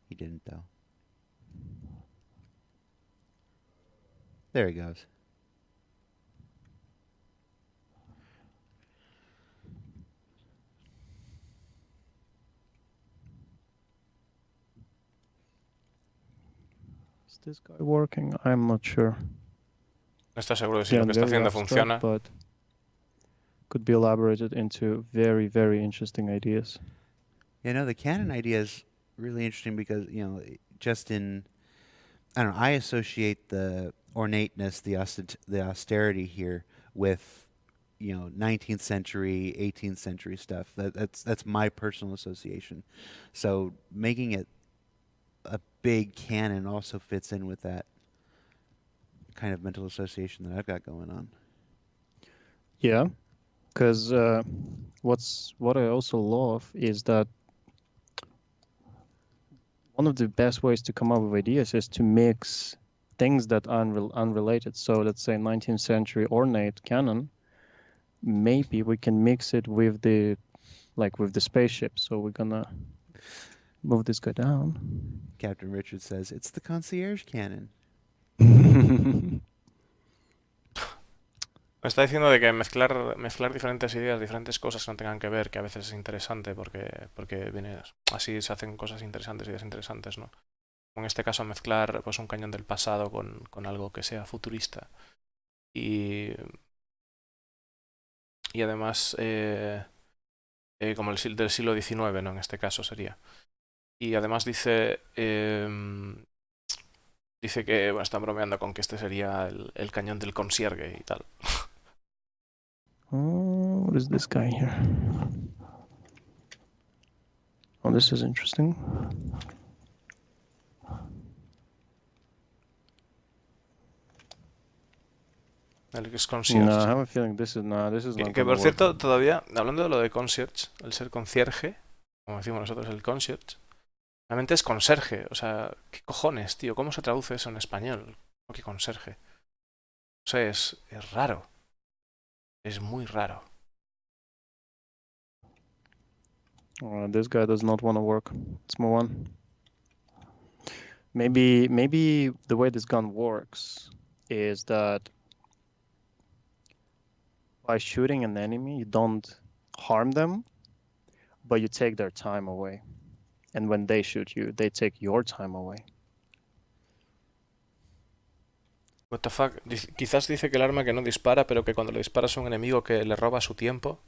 He didn't, though. There he goes. Is this guy working? I'm not sure. No está seguro de si lo que está haciendo funciona. But could be elaborated into very, very interesting ideas. The cannon idea is really interesting because, just in, I don't know, I associate the ornateness, the austerity here with, 19th century, 18th century stuff. That's my personal association. So making it a big cannon also fits in with that kind of mental association that I've got going on. Yeah, because what I also love is that one of the best ways to come up with ideas is to mix things that are unrelated. So let's say 19th century ornate cannon, maybe we can mix it with the spaceship. So we're gonna move this guy down. Captain Richard says, it's the concierge cannon. Me está diciendo de que mezclar diferentes ideas, diferentes cosas que no tengan que ver, que a veces es interesante porque viene así, se hacen cosas interesantes, ideas interesantes, ¿no? En este caso mezclar pues un cañón del pasado con algo que sea futurista y además como el del siglo XIX, ¿no? En este caso sería. Y además dice que están bromeando con que este sería el cañón del concierge y tal. Oh, what is this guy here? Oh, this is interesting. El que es concierge. No, I have a feeling this is not que por cierto, todavía, hablando de lo de concierge, el ser concierge, como decimos nosotros, el concierge, realmente es conserje. O sea, ¿qué cojones, tío? ¿Cómo se traduce eso en español? ¿Cómo que conserje? O sea, es raro. Es muy raro. This guy does not want to work. Let's move on. Maybe the way this gun works is that by shooting an enemy, you don't harm them, but you take their time away. And when they shoot you, they take your time away. What the fuck? Quizás dice que el arma que no dispara, pero que cuando le disparas a un enemigo que le roba su tiempo,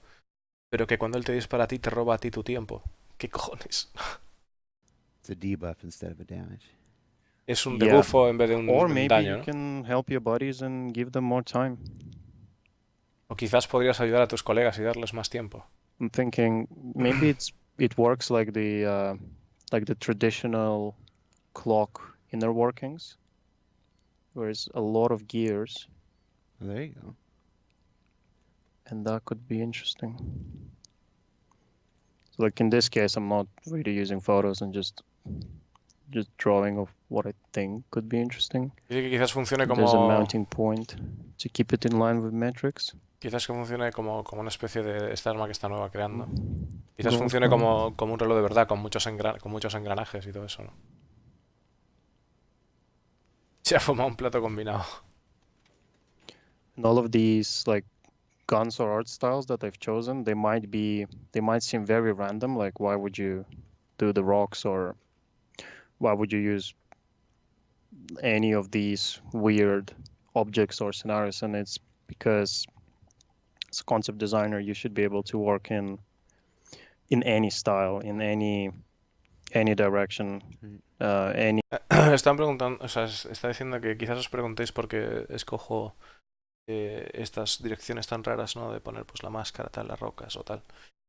pero que cuando él te dispara a ti, te roba a ti tu tiempo. ¿Qué cojones? It's a debuff instead of a damage. Es un debuffo en vez de un daño, ¿no? Or maybe you can help your buddies and give them more time. O quizás podrías ayudar a tus colegas y darles más tiempo. I'm thinking maybe it works like the traditional clock inner workings, where it's a lot of gears. Well, there you go. And that could be interesting. So like in this case, I'm not really using photos and just drawing of what I think could be interesting. Dice que quizás funcione como... There's a mounting point to keep it in line with metrics. Quizás que funcione como una especie de esta arma que está nueva creando. Quizás funcione como un reloj de verdad, con muchos engranajes y todo eso, ¿no? Se ha fumado un plato combinado. And all of these like guns or art styles that I've chosen, they might seem very random. Like, why would you do the rocks, or why would you use any of these weird objects or scenarios? And it's because as a concept designer, you should be able to work in any style, in any direction, any. Están preguntando, o sea, está diciendo que quizás os preguntéis por qué escojo estas direcciones tan raras, ¿no? De poner pues la máscara, tal, las rocas o tal.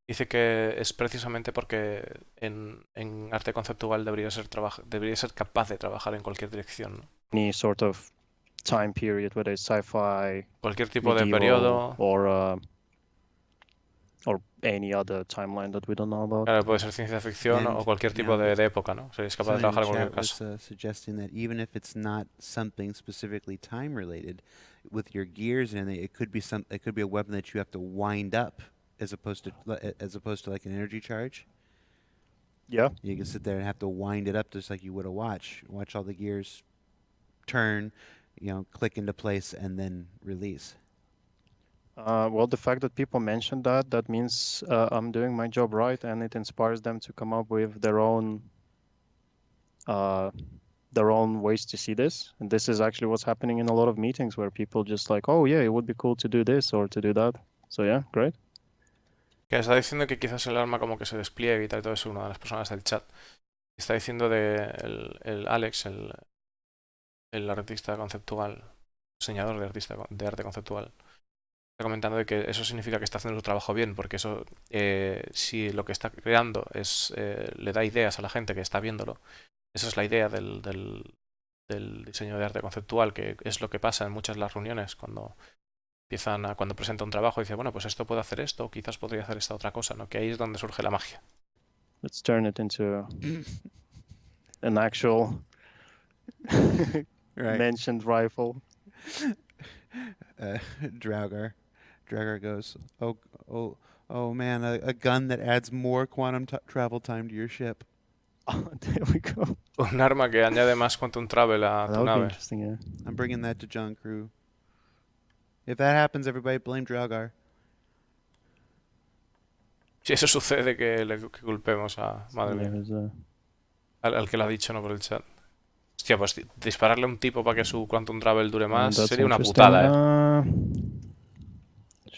Dice que es precisamente porque en arte conceptual debería ser capaz de trabajar en cualquier dirección, ¿no? Any sort of time period, whether it's sci-fi, Cualquier tipo de medieval, periodo. or any other timeline that we don't know about. Claro, puede ser ciencia ficción And o cualquier tipo now de época, ¿no? Seréis capaz de someone in trabajar the en cualquier chat was caso. suggesting that even if it's not something specifically time related, with your gears and it could be a weapon that you have to wind up as opposed to like an energy charge. Yeah. You can sit there and have to wind it up just like you would a watch. Watch all the gears turn, click into place and then release. Well, the fact that people mentioned that means I'm doing my job right, and it inspires them to come up with their own ways to see this. And this is actually what's happening in a lot of meetings where people just like, oh yeah, it would be cool to do this or to do that. So yeah, great. Que está diciendo que quizás el arma como que se despliegue y tal, todo eso, una de las personas del chat. Está diciendo el Alex, el artista conceptual, diseñador de arte conceptual. Está comentando de que eso significa que está haciendo su trabajo bien, porque eso, si lo que está creando le da ideas a la gente que está viéndolo, esa es la idea del diseño de arte conceptual, que es lo que pasa en muchas de las reuniones cuando presenta un trabajo y dice, bueno, pues esto puede hacer esto, o quizás podría hacer esta otra cosa, ¿no? Que ahí es donde surge la magia. Let's turn it into an actual mentioned rifle. Draugar goes, oh man, a gun that adds more quantum travel time to your ship. Oh, there we go. Un arma que añade más quantum travel a tu That would be nave. interesting, yeah. I'm bringing that to John Crew. If that happens, everybody blame Draugar. Si eso sucede, que culpemos a... Madre mía. Al que lo ha dicho, no por el chat. Hostia, pues dispararle a un tipo para que su quantum travel dure más sería una putada,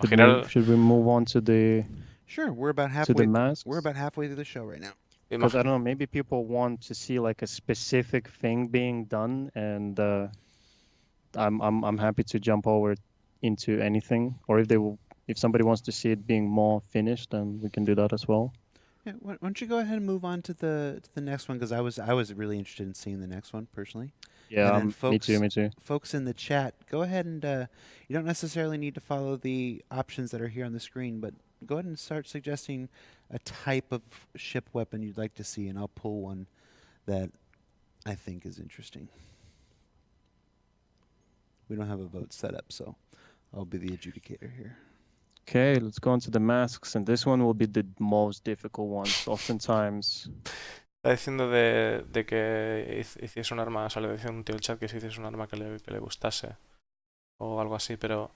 Should we move on to the... Sure, we're about halfway through the show right now. Because I don't know, maybe people want to see like a specific thing being done, and I'm happy to jump over into anything. Or if somebody wants to see it being more finished, then we can do that as well. Yeah, why don't you go ahead and move on to the next one, because I was really interested in seeing the next one personally. Yeah, me too. Folks in the chat, go ahead and you don't necessarily need to follow the options that are here on the screen, but go ahead and start suggesting a type of ship weapon you'd like to see, and I'll pull one that I think is interesting. We don't have a vote set up, so I'll be the adjudicator here. Okay, let's go on to the masks, and this one will be the most difficult one. Oftentimes. Está diciendo de que hiciese un arma, o sea, le decía un tío el chat que si hiciese un arma que le gustase o algo así, pero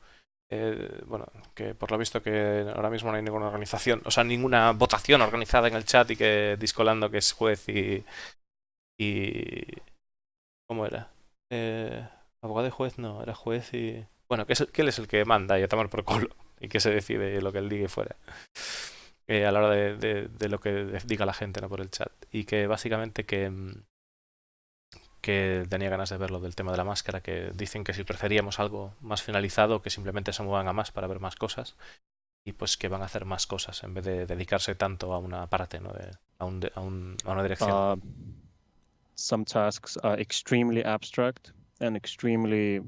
bueno, que por lo visto que ahora mismo no hay ninguna organización, o sea, ninguna votación organizada en el chat y que Discolando, que es juez y ¿cómo era? Abogado y juez no, era juez y... Bueno, que él es el que manda y a tomar por culo y que se decide lo que él diga y fuera. A la hora de lo que diga la gente, ¿no? Por el chat. Y que básicamente que tenía ganas de verlo del tema de la máscara, que dicen que si preferíamos algo más finalizado, que simplemente se muevan a más para ver más cosas, y pues que van a hacer más cosas en vez de dedicarse tanto a una parte, ¿no? a una dirección. Some tasks are extremely abstract and extremely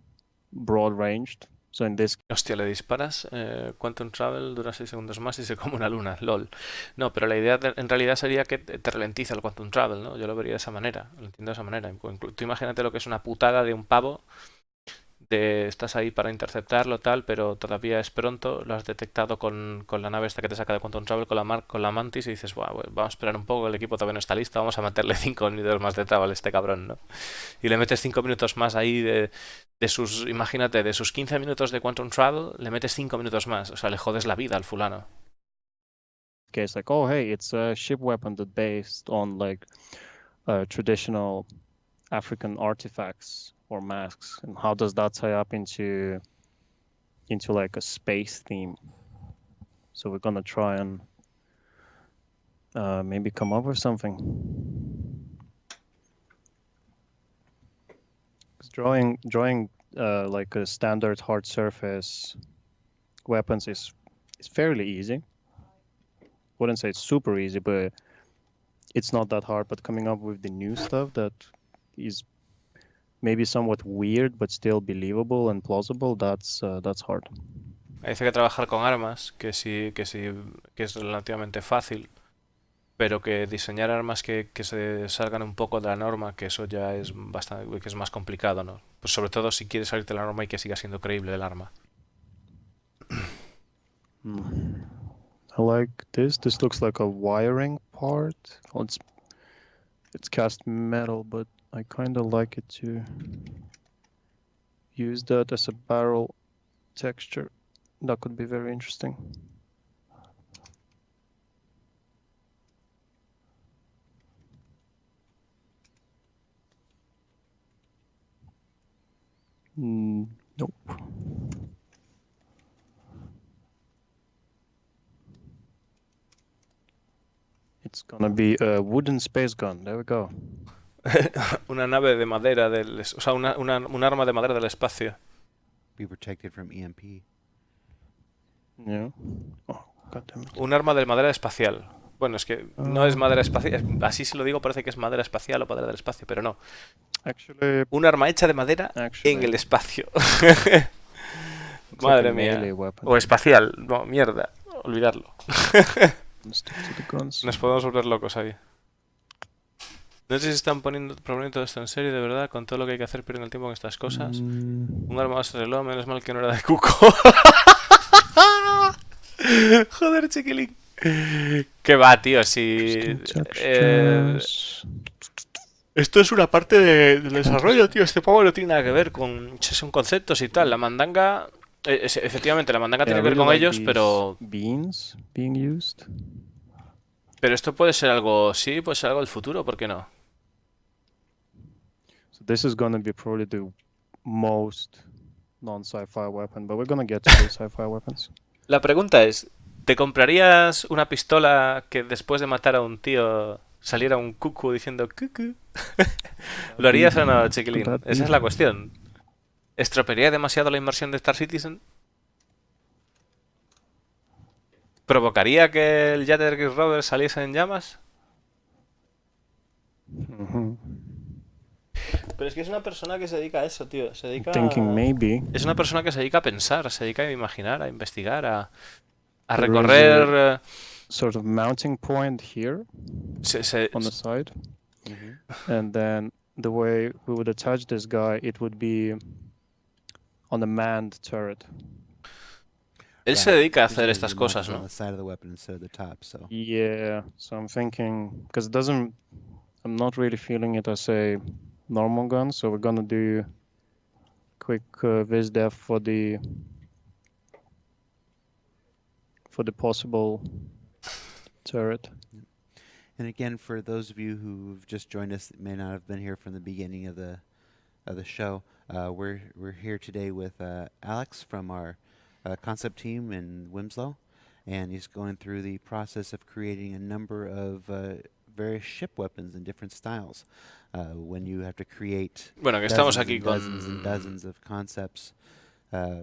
broad-ranged. So in this... Hostia, le disparas, Quantum Travel dura 6 segundos más y se come una luna, lol. No, pero la idea en realidad sería que te ralentiza el Quantum Travel, ¿no? Yo lo vería de esa manera, lo entiendo de esa manera. Tú imagínate lo que es una putada de un pavo, estás ahí para interceptarlo, tal, pero todavía es pronto, lo has detectado con la nave esta que te saca de Quantum Travel, con la Mantis, y dices, bueno, vamos a esperar un poco, el equipo todavía no está listo, vamos a meterle 5 minutos más de travel a este cabrón, ¿no? Y le metes 5 minutos más ahí de sus, imagínate, de sus 15 minutos de Quantum Travel, le metes 5 minutos más, o sea, le jodes la vida al fulano. case, like, oh, hey, it's a ship weapon that based on like traditional African artifacts or masks, and how does that tie up into like a space theme? So we're gonna try and maybe come up with something. 'Cause drawing like a standard hard surface weapons is fairly easy. Wouldn't say it's super easy, but it's not that hard. But coming up with the new stuff that is maybe somewhat weird but still believable and plausible, that's hard. Dice que trabajar con armas, que es relativamente fácil, pero que diseñar armas que se salgan un poco de la norma, que eso ya es bastante, que es más complicado, ¿no? Pues sobre todo si quieres salirte de la norma y que siga siendo creíble el arma. I like this. This looks like a wiring part. Well, it's cast metal, but I kind of like it to use that as a barrel texture. That could be very interesting. Nope. It's gonna be a wooden space gun. There we go. Una nave de madera o sea, un arma de madera del espacio. Be protected from EMP. Yeah. Oh, goddammit. Un arma de madera espacial. Bueno, es que no es madera espacial. Así se lo digo, parece que es madera espacial o madera del espacio, pero no. Actually, Un arma hecha de madera en el espacio. Madre mía. O espacial. No, mierda. Olvidarlo. Nos podemos volver locos ahí. No sé si se están proponiendo todo esto en serio, de verdad, con todo lo que hay que hacer pierden el tiempo en estas cosas. Un arma más reloj, menos mal que no era de cuco. Joder, chiquilín. ¿Qué va, tío? Si... esto es una parte del desarrollo, tío. Este pavo no tiene nada que ver con... Son conceptos y tal. La mandanga... efectivamente, la mandanga tiene que ver con ellos, pero... Beans being used. Pero esto puede ser algo... Sí, puede ser algo del futuro, ¿por qué no? So this is gonna be probably the most non-sci-fi weapon, but we're gonna get to the sci-fi weapons. La pregunta es, ¿te comprarías una pistola que después de matar a un tío saliera un cucu diciendo cucu? ¿Lo harías o no, chiquilín? Esa es la cuestión. ¿Estropearía demasiado la inmersión de Star Citizen? ¿Provocaría que el Yater Gris Rover saliese en llamas? Pero es que es una persona que se dedica a eso, tío. Se dedica Es una persona que se dedica a pensar, se dedica a imaginar, a investigar, a recorrer... Sort of mounting point here on the side. And then the way we would attach this guy, it would be on a manned turret. Él se dedica a hacer estas cosas, ¿no? Yeah, so I'm thinking, because I'm not really feeling it as a normal gun, so we're gonna do quick viz dev for the possible turret. And again, for those of you who've just joined us that may not have been here from the beginning of the show, we're here today with Alex from our concept team in Winslow, and he's going through the process of creating a number of various ship weapons in different styles. When you have to create estamos aquí dozens and dozens of concepts.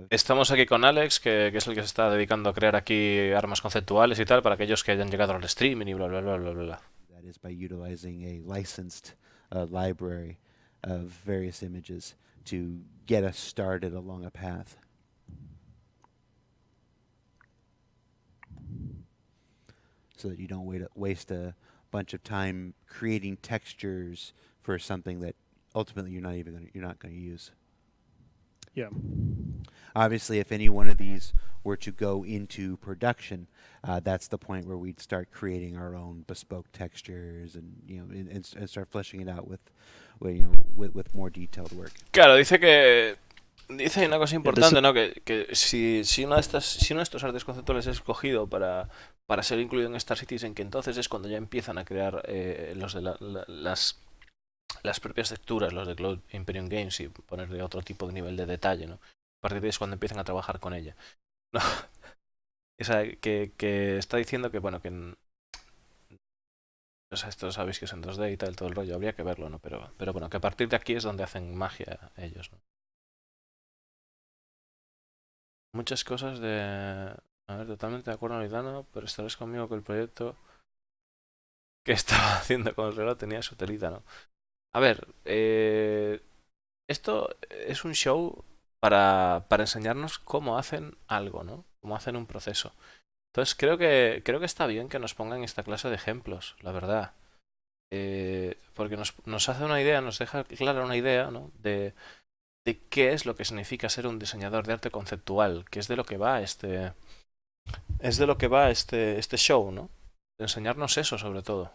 Estamos aquí con Alex, que es el que se está dedicando a crear aquí armas conceptuales y tal para aquellos que hayan llegado al streaming y bla bla bla bla bla. That is by utilizing a licensed library of various images to get us started along a path. So that you don't waste a bunch of time creating textures for something that ultimately you're not going to use. Yeah. Obviously, if any one of these were to go into production, that's the point where we'd start creating our own bespoke textures and start fleshing it out with more detailed work. Claro, dice una cosa importante, ¿no? Que si uno de estos artes conceptuales es escogido para para ser incluido en Star Citizen, que entonces es cuando ya empiezan a crear los de las propias texturas, los de Cloud Imperium Games, y ponerle otro tipo de nivel de detalle, ¿no? A partir de ahí es cuando empiezan a trabajar con ella. No, o sea, que está diciendo que, bueno, que o sea, esto sabéis que es en 2D y tal, todo el rollo, habría que verlo, ¿no? Pero bueno, que a partir de aquí es donde hacen magia ellos, ¿no? Muchas cosas de... A ver, totalmente de acuerdo, Lidano, pero estarás conmigo que el proyecto que estaba haciendo con el reloj tenía su telita, ¿no? A ver, esto es un show para enseñarnos cómo hacen algo, ¿no? Cómo hacen un proceso. Entonces creo que está bien que nos pongan esta clase de ejemplos, la verdad. Porque nos hace una idea, nos deja clara una idea, ¿no? De qué es lo que significa ser un diseñador de arte conceptual, que es de lo que va este show, ¿no? De enseñarnos eso sobre todo.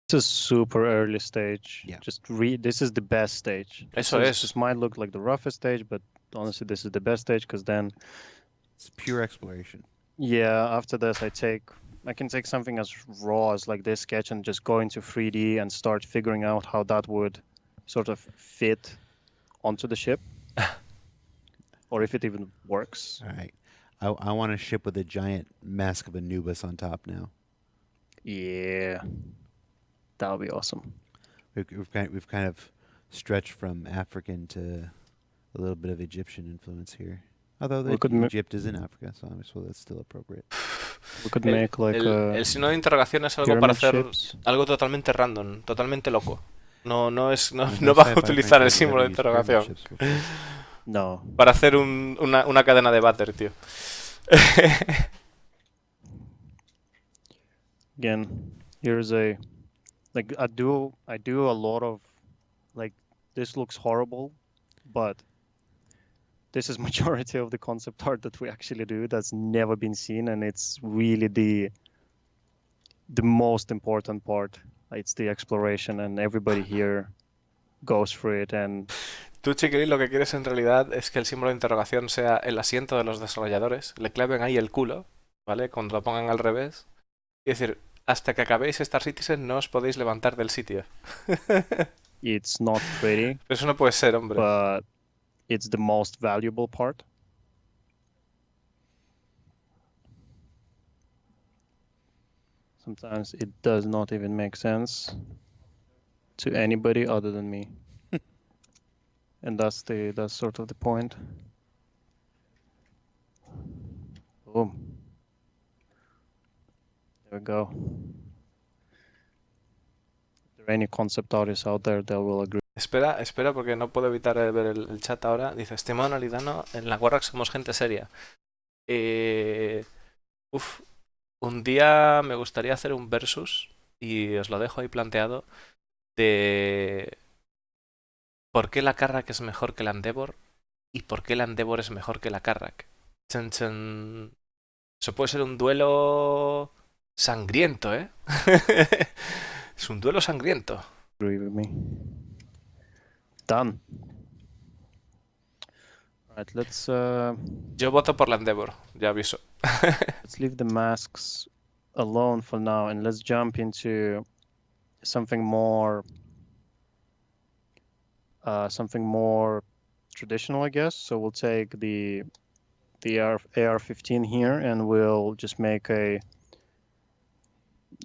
It's a super early stage. Yeah. Just read. This is the best stage. Eso This es. might look like the roughest stage, but honestly, this is the best stage because then, It's pure exploration. yeah, after this, I can take something as raw as like this sketch and just go into 3D and start figuring out how that would sort of fit onto the ship, or if it even works. All right. I want a ship with a giant mask of Anubis on top now. Yeah, that would be awesome. We've kind of stretched from African to a little bit of Egyptian influence here. Although We could ma- Egypt is in Africa, so I suppose that's still appropriate. We could make like El signo de interrogación es algo para pyramid hacer ships. algo totalmente random, totalmente loco. No, no es, no, I mean, no those vas a sci-fi utilizar el franchises símbolo de haven't used pyramid interrogación ships before. No. para hacer una cadena de váter, tío. Again, here's a like I do a lot of like this looks horrible, but this is majority of the concept art that we actually do that's never been seen, and it's really the most important part. It's the exploration, and everybody here goes for it. And Tú, chiquilín, lo que quieres en realidad es que el símbolo de interrogación sea el asiento de los desarrolladores, le claven ahí el culo, ¿vale? Cuando lo pongan al revés. Y decir, hasta que acabéis Star Citizen no os podéis levantar del sitio. it's not pretty, Eso no puede ser, hombre. but it's the most valuable part. Sometimes it does not even make sense to anybody other than me. And that's sort of the point. Boom. There we go. If there are any concept artists out there that will agree. Espera, porque no puedo evitar ver el chat ahora. Dice, estimado Lidano, en la Warrack somos gente seria. Un día me gustaría hacer un versus, y os lo dejo ahí planteado, de por qué la Carrack es mejor que la Endeavor y por qué la Endeavor es mejor que la Carrack. Chan, chan. Eso puede ser un duelo sangriento, ¿eh? Es un duelo sangriento. Agree with me. Done. All right, let's Yo voto por la Endeavor, ya aviso. let's leave the masks alone for now, and let's jump into something more traditional, I guess. So we'll take the AR-15 here, and we'll just make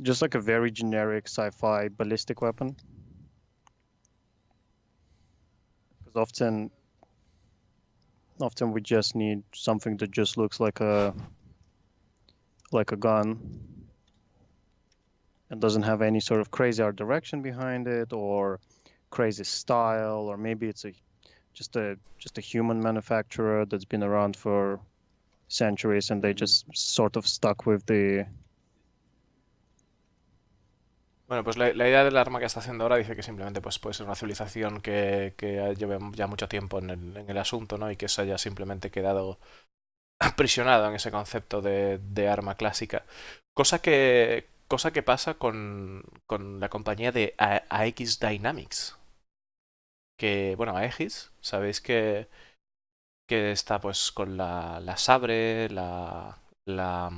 just like a very generic sci-fi ballistic weapon. Because often we just need something that just looks like a gun and doesn't have any sort of crazy art direction behind it or crazy style, or maybe it's just a human manufacturer that's been around for centuries and they just sort of stuck with the. Bueno, pues la idea del arma que está haciendo ahora dice que simplemente pues, puede ser una civilización que lleve ya mucho tiempo en el asunto, ¿no? Y que se haya simplemente quedado aprisionado en ese concepto de arma clásica. Cosa que pasa con la compañía de AX Dynamics. Que, bueno, AX, sabéis que está pues con la Sabre, la la,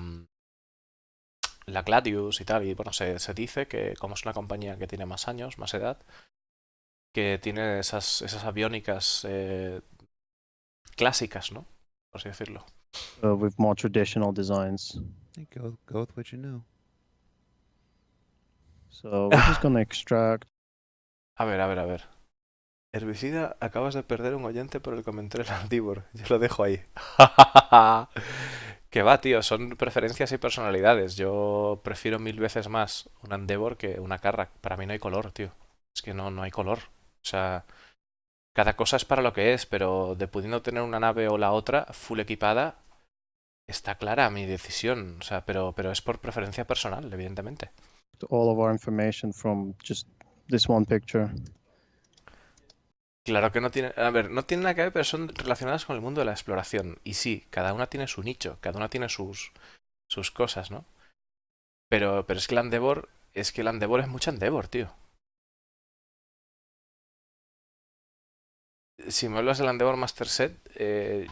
la Gladius y tal. Y bueno, se dice que como es una compañía que tiene más años, más edad, que tiene esas aviónicas clásicas, ¿no? Por así decirlo. With more traditional designs. Go with what you know. So we're just gonna extract. A ver, a ver, a ver. Herbicida, acabas de perder un oyente por el comentario del Andívor. Yo lo dejo ahí. Que va, tío, son preferencias y personalidades. Yo prefiero mil veces más un Endeavor que una Carrack. Para mí no hay color, tío. Es que no hay color. O sea, cada cosa es para lo que es, pero de pudiendo tener una nave o la otra full equipada, está clara mi decisión. O sea, pero es por preferencia personal, evidentemente. All of our information from just this one picture. Claro que no tiene. A ver, no tiene nada que ver, pero son relacionadas con el mundo de la exploración. Y sí, cada una tiene su nicho, cada una tiene sus cosas, ¿no? Pero es que el Endeavor es mucho Endeavor, tío. Si me hablas del Endeavor Master Set,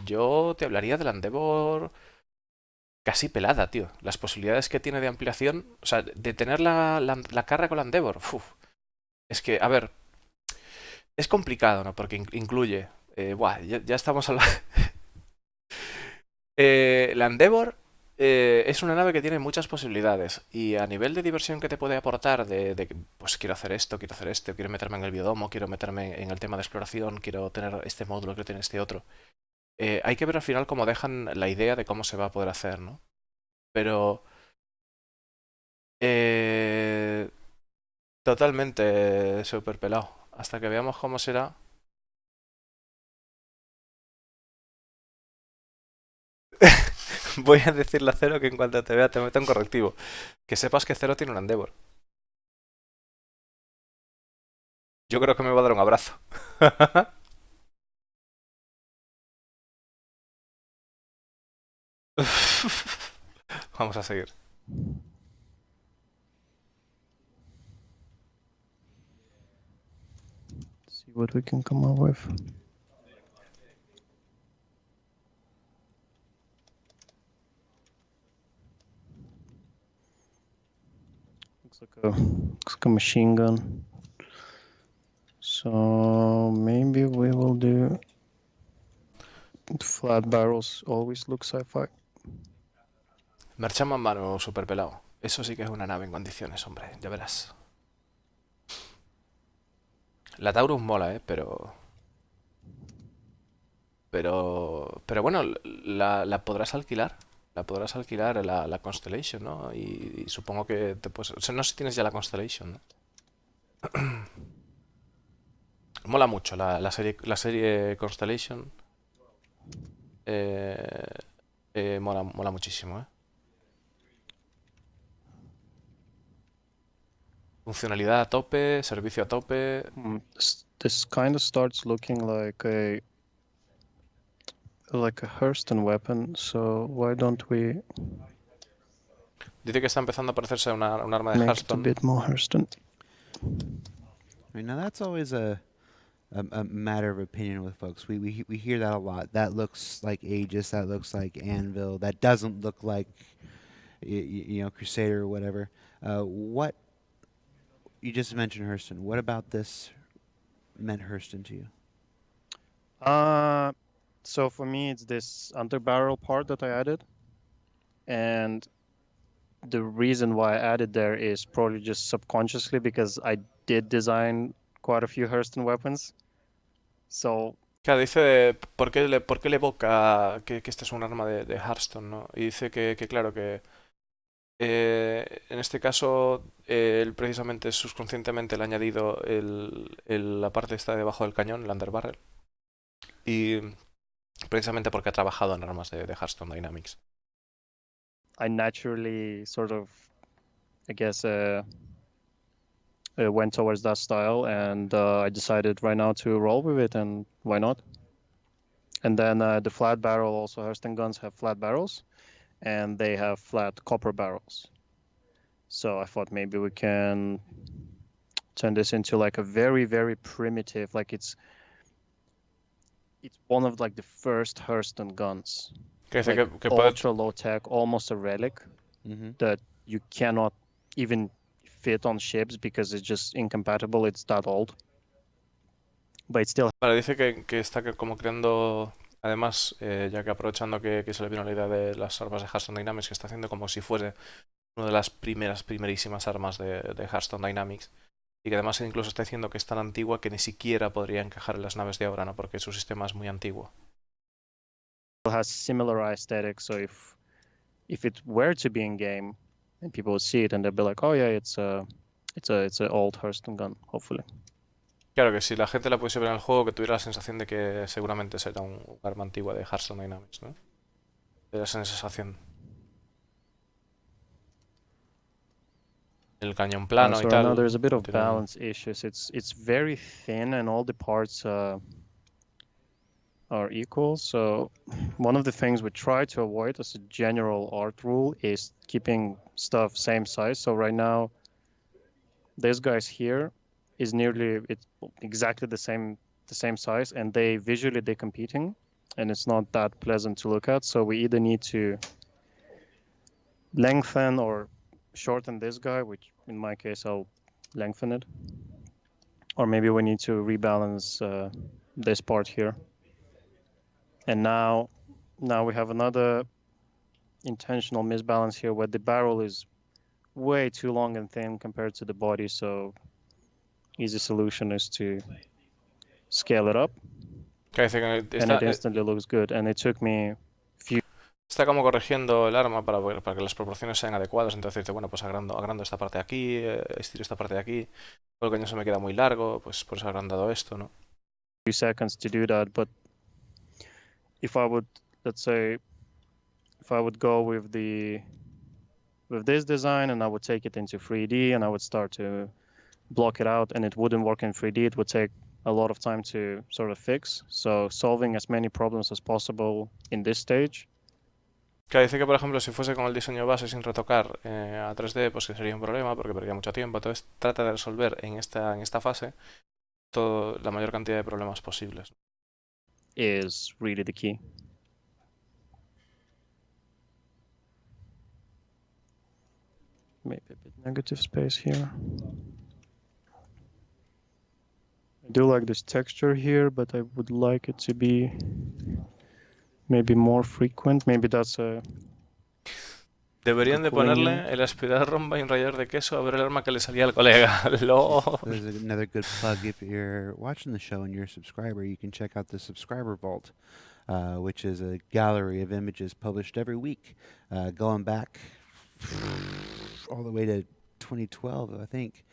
yo te hablaría del Endeavor casi pelada, tío. Las posibilidades que tiene de ampliación, o sea, de tener la carga con la Endeavor, uf, es que, a ver, es complicado, ¿no? Porque incluye, buah, ya estamos hablando. La Endeavor es una nave que tiene muchas posibilidades y a nivel de diversión que te puede aportar pues quiero hacer esto, quiero hacer esto, quiero meterme en el biodomo, quiero meterme en el tema de exploración, quiero tener este módulo, quiero tener este otro. Hay que ver al final cómo dejan la idea de cómo se va a poder hacer, ¿no? Pero eh, totalmente súper pelado. Hasta que veamos cómo será. Voy a decirle a Cero que en cuanto te vea te meta un correctivo. Que sepas que Cero tiene un Endeavor. Yo creo que me va a dar un abrazo. Vamos a seguir. See what we can come up with. Looks like a machine gun. So maybe we will do flat barrels. Always look sci-fi. Merchantman Mano super pelado. Eso sí que es una nave en condiciones, hombre. Ya verás. La Taurus mola, pero... Pero bueno, la podrás alquilar. La podrás alquilar la Constellation, ¿no? Y supongo que te puedes... O sea, no sé si tienes ya la Constellation, ¿no? Mola mucho la serie Constellation. Mola muchísimo, ¿eh? Funcionalidad a tope, servicio a tope. This kind of starts looking like a Hurston weapon. So why don't we Dice que está empezando a parecerse a un arma de make it a Hearthstone. bit more Hurston? I mean, now that's always a matter of opinion with folks. We hear that a lot. That looks like Aegis. That looks like Anvil. That doesn't look like Crusader or whatever. What you just mentioned Hurston. What about this meant Hurston to you? So for me, it's this underbarrel part that I added, and the reason why I added there is probably just subconsciously because I did design quite a few Hurston weapons. So Claro, dice por qué le evoca que este es un arma de Hearthstone, ¿no? Y dice que claro, que en este caso él precisamente subconscientemente le ha añadido la parte esta debajo del cañón, el underbarrel. Y precisamente porque ha trabajado en armas de Hearthstone Dynamics. I naturally sort of, I guess, went towards that style, and I decided right now to roll with it, and why not? And then the flat barrel, also Hurston guns have flat barrels, and they have flat copper barrels. So I thought maybe we can turn this into like a very, very primitive, like it's one of like the first Hurston guns. Que dice like que puede... ultra low tech, almost a relic Mm-hmm. that you cannot even fit on ships because it's just incompatible. It's that old. But it still Vale, dice que está como creando, además, ya que aprovechando que se le vino la idea de las armas de Hearthstone Dynamics, que está haciendo como si fuese una de las primerísimas armas de Hearthstone Dynamics, y que además incluso está diciendo que es tan antigua que ni siquiera podría encajar en las naves de ahora, ¿no? Porque su sistema es muy antiguo. has similar aesthetics. So if it were to be in game, and people would see it and they'd be like, oh yeah, it's a old Hearthstone gun, hopefully. Claro que si la gente la pudiese ver en el juego, que tuviera la sensación de que seguramente será un arma antigua de Hearthstone Dynamics, ¿no? Era esa sensación. El cañón plano So y right now tal. there's a bit no of tiene- balance issues. It's very thin and all the parts are equal. So one of the things we try to avoid as a general art rule is keeping stuff same size. So right now, this guy's here is nearly it's exactly the same size, and visually they're competing, and it's not that pleasant to look at. So we either need to lengthen or shorten this guy, which in my case I'll lengthen it, or maybe we need to rebalance this part here. And now we have another intentional misbalance here where the barrel is way too long and thin compared to the body. So easy solution is to scale it up, Que dice que and it instantly looks good. And it took me está como corrigiendo el arma para que las proporciones sean adecuadas. Entonces dice, bueno, pues agrando esta parte de aquí, estiro esta parte de aquí. El cañón se me queda muy largo, pues por eso he agrandado esto, ¿no? few seconds to do that. But if I would, let's say, if I would go with this design and I would take it into 3D and I would start to block it out and it wouldn't work in 3D, it would take a lot of time to sort of fix. So solving as many problems as possible in this stage. Que dice que, por ejemplo, si fuese con el diseño base sin retocar a 3D, pues que sería un problema porque perdería mucho tiempo. Entonces trata de resolver en esta fase la mayor cantidad de problemas posibles. Is really the key. Maybe a bit negative space here. I do like this texture here, but I would like it to be maybe more frequent. Maybe that's a... Deberían de ponerle el aspirador romba y un rallador de queso a ver el arma que le salía al colega. There's another good plug. If you're watching the show and you're a subscriber, you can check out the Subscriber Vault, which is a gallery of images published every week, going back all the way to 2012, I think.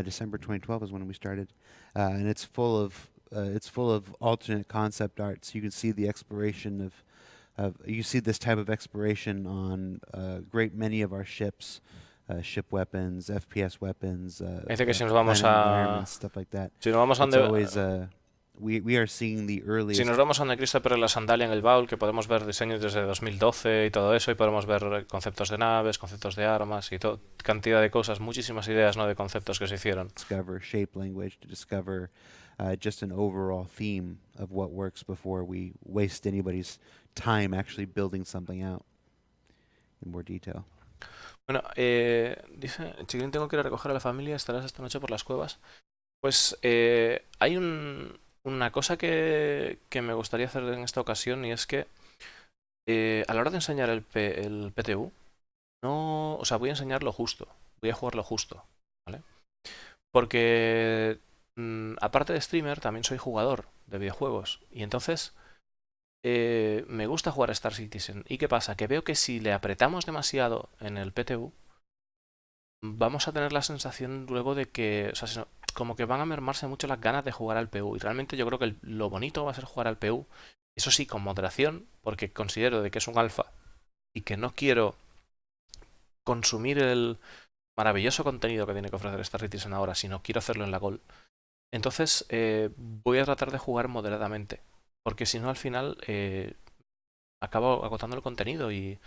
December 2012 is when we started, and it's full of alternate concept art. So you can see the exploration of you see this type of exploration on a great many of our ships, ship weapons, FPS weapons, Dice que si nos vamos planet a environments, stuff like that. si nos vamos a It's always we are seeing the si earliest. nos vamos a donde Christopher la sandalia en el baúl, que podemos ver diseños desde 2012 y todo eso, y podemos ver conceptos de naves, conceptos de armas y cantidad de cosas, muchísimas ideas, ¿no?, de conceptos que se hicieron. Discover shape language, to discover just an overall theme of what works before we waste anybody's time actually building something out in more detail. Bueno, dice, Chiquilín, tengo que ir a recoger a la familia, estarás esta noche por las cuevas. Pues hay una cosa que me gustaría hacer en esta ocasión, y es que a la hora de enseñar el PTU, no, o sea, voy a enseñar lo justo, voy a jugar lo justo, ¿vale? Porque aparte de streamer, también soy jugador de videojuegos, y entonces me gusta jugar a Star Citizen. ¿Y qué pasa? Que veo que si le apretamos demasiado en el PTU, vamos a tener la sensación luego de que, o sea, como que van a mermarse mucho las ganas de jugar al PU. Y realmente yo creo que lo bonito va a ser jugar al PU. Eso sí, con moderación, porque considero de que es un alfa y que no quiero consumir el maravilloso contenido que tiene que ofrecer Star Citizen ahora, sino quiero hacerlo en la Gol. Entonces voy a tratar de jugar moderadamente, porque si no al final acabo agotando el contenido y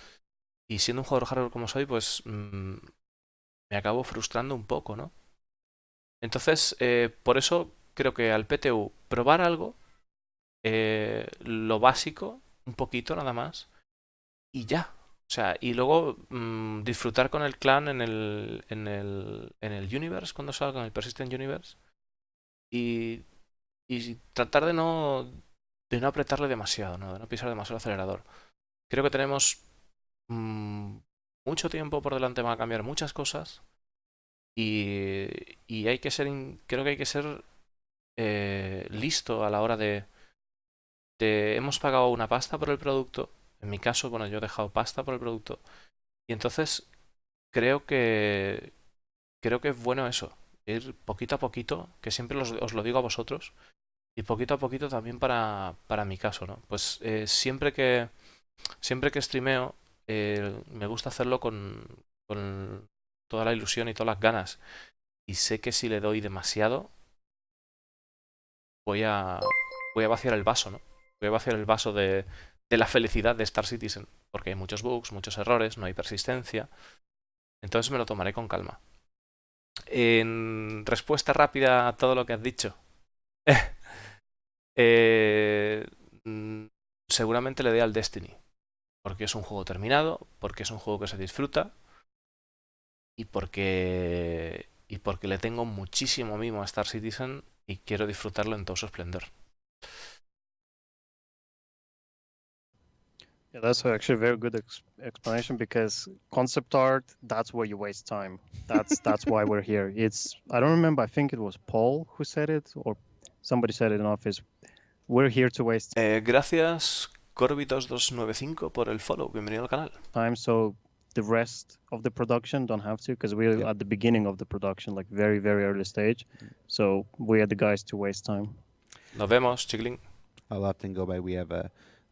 siendo un jugador hardcore como soy, pues me acabo frustrando un poco, ¿no? Entonces, por eso creo que al PTU probar algo, lo básico, un poquito nada más, y ya. O sea, y luego disfrutar con el clan en el Universe, cuando salga, en el Persistent Universe, y, y tratar de no apretarle demasiado, ¿no? De no pisar demasiado el acelerador. Creo que tenemos mm, mucho tiempo por delante para cambiar muchas cosas y hay que ser, creo que hay que ser listo a la hora hemos pagado una pasta por el producto. En mi caso, bueno, yo he dejado pasta por el producto. Y entonces creo que creo que es bueno eso. Ir poquito a poquito, que siempre os lo digo a vosotros, y poquito a poquito también para mi caso, ¿no? Pues siempre que streameo, me gusta hacerlo con toda la ilusión y todas las ganas. Y sé que si le doy demasiado, voy a, voy a vaciar el vaso, ¿no? Voy a vaciar el vaso de la felicidad de Star Citizen, porque hay muchos bugs, muchos errores, no hay persistencia. Entonces me lo tomaré con calma. En respuesta rápida a todo lo que has dicho, eh, mm, seguramente le dé al Destiny, porque es un juego terminado, porque es un juego que se disfruta y porque le tengo muchísimo mimo a Star Citizen y quiero disfrutarlo en todo su esplendor. Yeah, that's actually a very good explanation because concept art, that's where you waste time. That's why we're here. I don't remember, I think it was Paul who said it or somebody said it in office. We're here to waste Gracias, Corbitos295, por el follow. Bienvenido al canal. time so the rest of the production don't have to, because we're Yep. at the beginning of the production, like very, very early stage. So we are the guys to waste time. Nos vemos, chiquilín. I'll often go by. We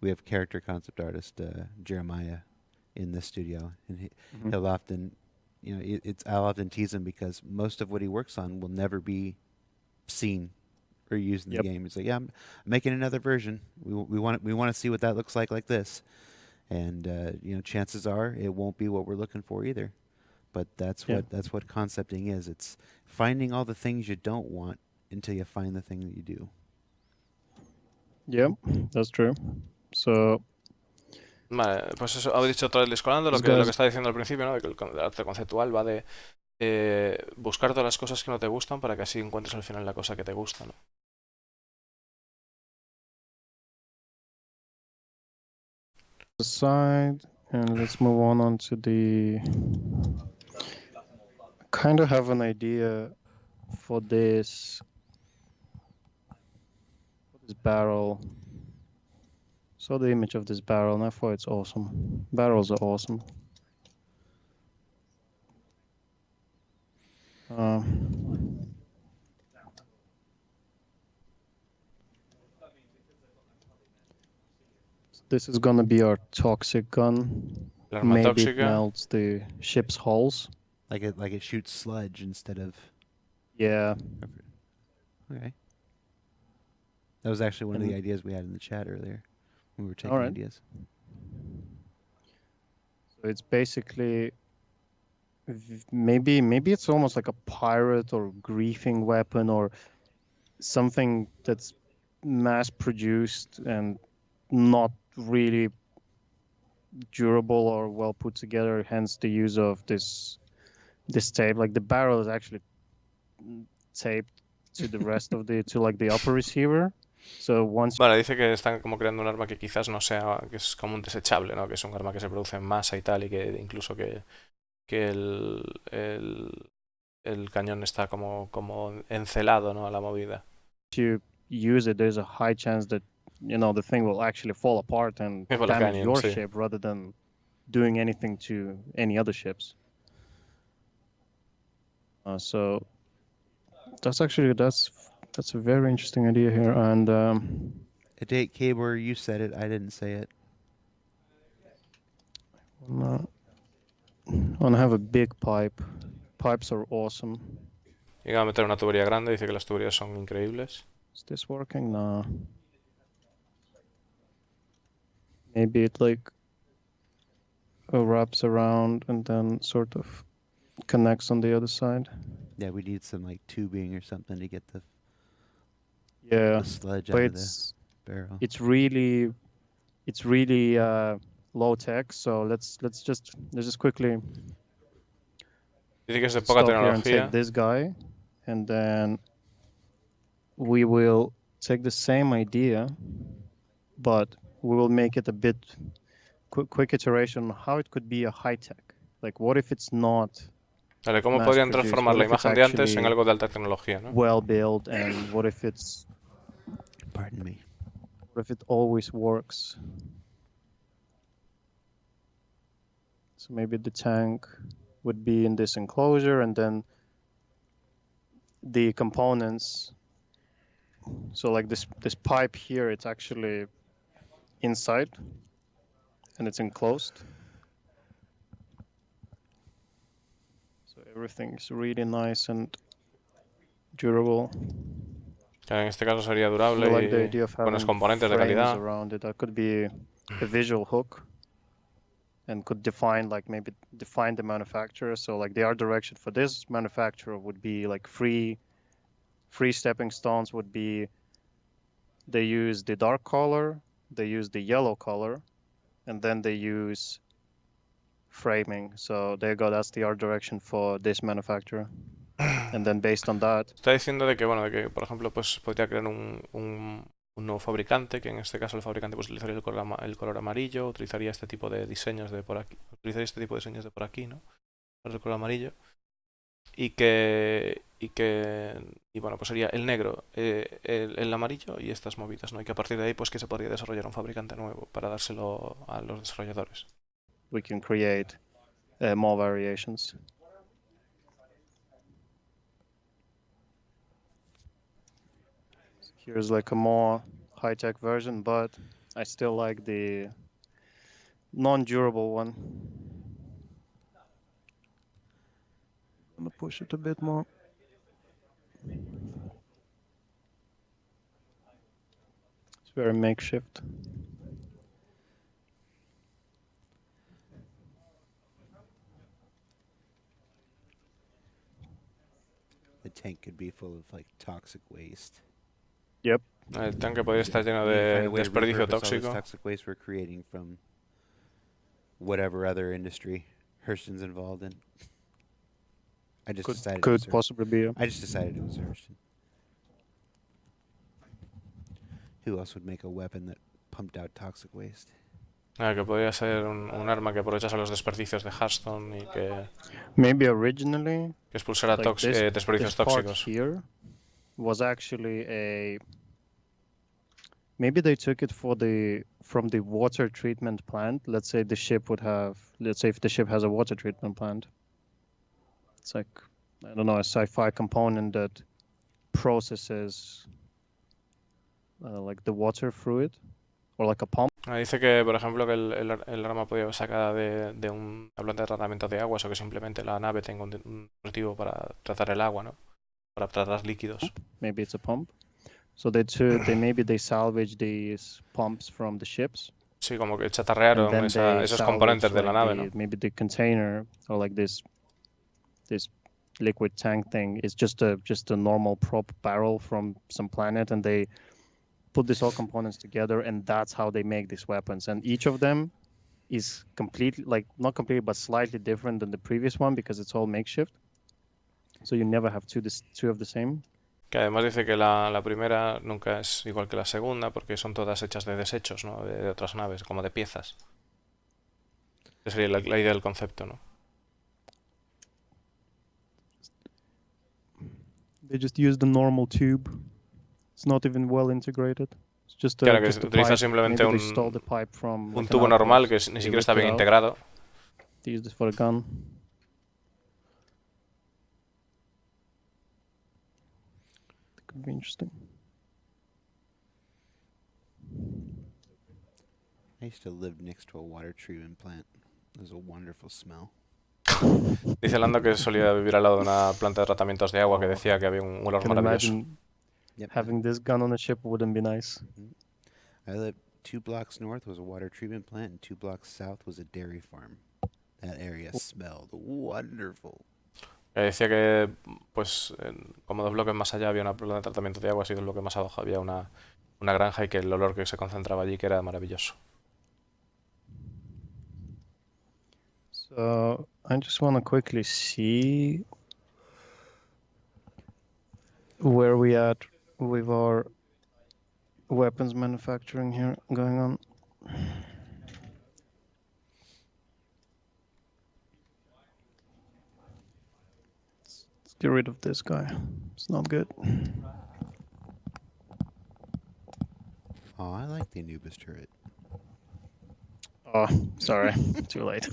have character concept artist Jeremiah in the studio, and he'll often, I'll often tease him because most of what he works on will never be seen or used in the Yep. game. It's like, yeah, I'm making another version. We want to see what that looks like this, and chances are it won't be what we're looking for either. But that's Yeah. what concepting is. It's finding all the things you don't want until you find the thing that you do. Yep, that's true. So Vale, pues eso, habéis dicho todo el discolando, lo que estaba diciendo al principio, ¿no? De que el arte conceptual va de buscar todas las cosas que no te gustan para que así encuentres al final la cosa que te gusta, ¿no? aside, and let's move on to the kind of have an idea for this barrel. Saw the image of this barrel and I thought it's awesome. Barrels are awesome. This is gonna be our toxic gun. La arma Maybe it tóxica. melts the ship's hulls. Like it shoots sludge instead of. Yeah. Okay. That was actually one of the ideas we had in the chat earlier when we were taking Alright. ideas. So it's basically maybe it's almost like a pirate or griefing weapon or something that's mass produced and not really durable or well put together, hence the use of this tape. Like the barrel is actually taped to the rest of the to like the upper receiver. So once Vale, dice que están como creando un arma que quizás no sea, que es como un desechable, ¿no? Que es un arma que se produce en masa y tal, y que incluso que el cañón está como encelado, ¿no? A la movida. you use it, there's a high chance that the thing will actually fall apart and Por la damage cañón, your sí. ship rather than doing anything to any other ships. So that's a very interesting idea here, and A date Cabor, you said it. I didn't say it. I want to have a big pipe. Pipes are awesome. Llega a meter una tubería grande, dice que las tuberías son increíbles. Is this working? No. Maybe it like wraps around and then sort of connects on the other side. Yeah, we need some like tubing or something to get the Yeah, sludge but out of the barrel. it's really low tech. So let's just quickly Dice que es de poca stop here and take tecnología. this guy, and then we will take the same idea, but we will make it a bit quick iteration on how it could be a high tech. Like, what if it's not Vale, ¿cómo mass podrían produced? transformar What la if it's imagen de antes en actually algo de alta tecnología, ¿no? well built, and what if it always works? So maybe the tank would be in this enclosure, and then the components. So like this pipe here, it's actually inside, and it's enclosed. So everything's really nice and durable. Que en este caso sería I durable like the y idea of buenos having componentes de frames calidad. around it. That could be a visual hook, and could define, like, maybe define the manufacturer. So like the art direction for this manufacturer would be like free stepping stones would be, they use the dark color, they use the yellow color, and then they use framing. So there you go, that's the art direction for this manufacturer. And then based on that, Está diciendo de que, bueno, de que, por ejemplo, pues podría crear un nuevo fabricante, que en este caso el fabricante pues utilizaría el color amarillo, utilizaría este tipo de diseños de por aquí, utilizaría este tipo de diseños de por aquí, ¿no? El color amarillo. Y bueno, pues sería el negro, el amarillo y estas movidas, ¿no? Y que a partir de ahí, pues que se podría desarrollar un fabricante nuevo para dárselo a los desarrolladores. we can create more variations. Here's like a more high-tech version, but I still like the non-durable one. I'm gonna push it a bit more. It's very makeshift. The tank could be full of like toxic waste. Yep. El tanque podría estar lleno We need to find de a way to desperdicio repurpose all this tóxico. toxic waste we're creating from whatever other industry Hurston's involved in. I just decided it was Could possibly be. I just decided it was Hurston. Who else would make a weapon that pumped out toxic waste? Que podría ser un arma que aprovechase los desperdicios de Hearthstone y que Maybe originally, expulsara like desperdicios this part tóxicos. here was actually a. Maybe they took it from the water treatment plant. Let's say if the ship has a water treatment plant. It's like, I don't know, a sci-fi component that processes like the water through it, or like a pump. Dice que, por ejemplo, que el arma podía ser sacada de una planta de tratamiento de aguas o que simplemente la nave tenga un dispositivo para tratar el agua, ¿no? Para tratar líquidos. Maybe it's a pump. So they salvage these pumps from the ships. Sí, como que chatarrearon esos componentes de la nave, ¿no? Maybe the container, or like this liquid tank thing is just a normal prop barrel from some planet, and they put these all components together, and that's how they make these weapons. And each of them is completely, like, not completely, but slightly different than the previous one, because it's all makeshift. So you never have two of the same. Que además dice que la primera nunca es igual que la segunda porque son todas hechas de desechos, ¿no? De otras naves, como de piezas. Esa sería la idea del concepto, ¿no? They just use the normal tube. It's not even well integrated. It's just Claro, que just a utiliza pipe. simplemente Maybe they stole the pipe from un like tubo an normal outpost. que ni They siquiera está ripped bien it out. integrado. They used it for a gun. That could be interesting. I used to live next to a water treatment plant. It was a wonderful smell. Dice Lando que solía vivir al lado de una planta de tratamientos de agua que decía que había un olor Can maravilloso. imagine Yep. having this gun on a ship wouldn't be nice. I lived 2 blocks north was a water treatment plant, and 2 blocks south was a dairy farm. That area smelled wonderful. Decía que, pues, como 2 bloques más allá había una planta de tratamiento de agua y 2 bloques más abajo había una granja y que el olor que se concentraba allí que era maravilloso. So I just want to quickly see where we at with our weapons manufacturing here going on. Let's get rid of this guy. It's not good. Oh, I like the Anubis turret. Oh, sorry, too late.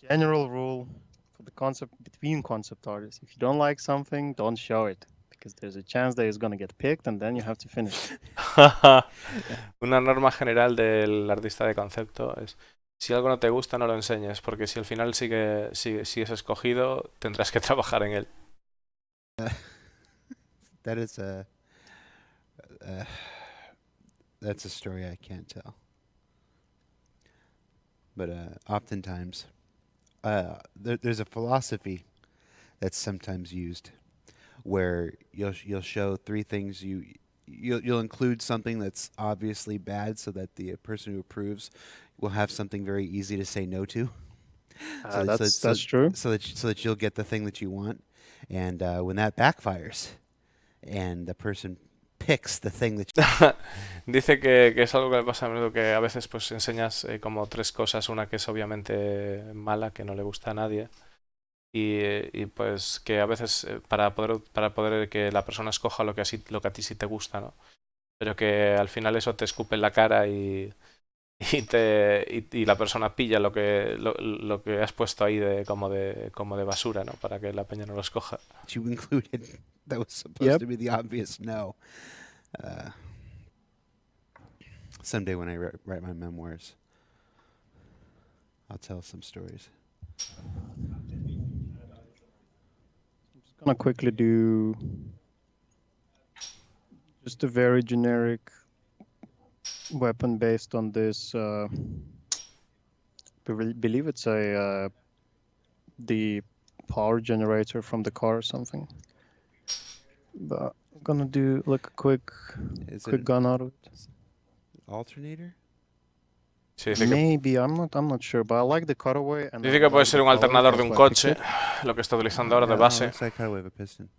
General rule for the concept between concept artists: if you don't like something, don't show it, because there's a chance that it's gonna get picked, and then you have to finish it. Una norma general del artista de concepto es: si algo no te gusta, no lo enseñes, porque si al final si es escogido, tendrás que trabajar en él. That is uh, that's a story I can't tell. But oftentimes, there's a philosophy that's sometimes used where you'll show three things you'll include something that's obviously bad so that the person who approves will have something very easy to say no to. That's true. So that you'll get the thing that you want, and when that backfires, and the person picks the thing that Dice que es algo que le pasa a menudo, que a veces pues enseñas como tres cosas, una que es obviamente mala, que no le gusta a nadie, y pues que a veces para poder que la persona escoja lo que a ti sí te gusta, ¿no? Pero que al final eso te escupe en la cara y la persona pilla lo que has puesto ahí como de basura, ¿no? Para que la peña no lo escoja. you included that was supposed to be the obvious no. Someday when I write my memoirs, I'll tell some stories. I'm just gonna quickly do just a very generic weapon based on this. Believe it's the power generator from the car or something. But I'm gonna do like a quick gun out of it. Alternator? Sí, dice Maybe I'm not sure, but I like the cutaway. And dice que puede ser un alternador de un coche, lo que está utilizando ahora de base. Looks like cutaway of a piston.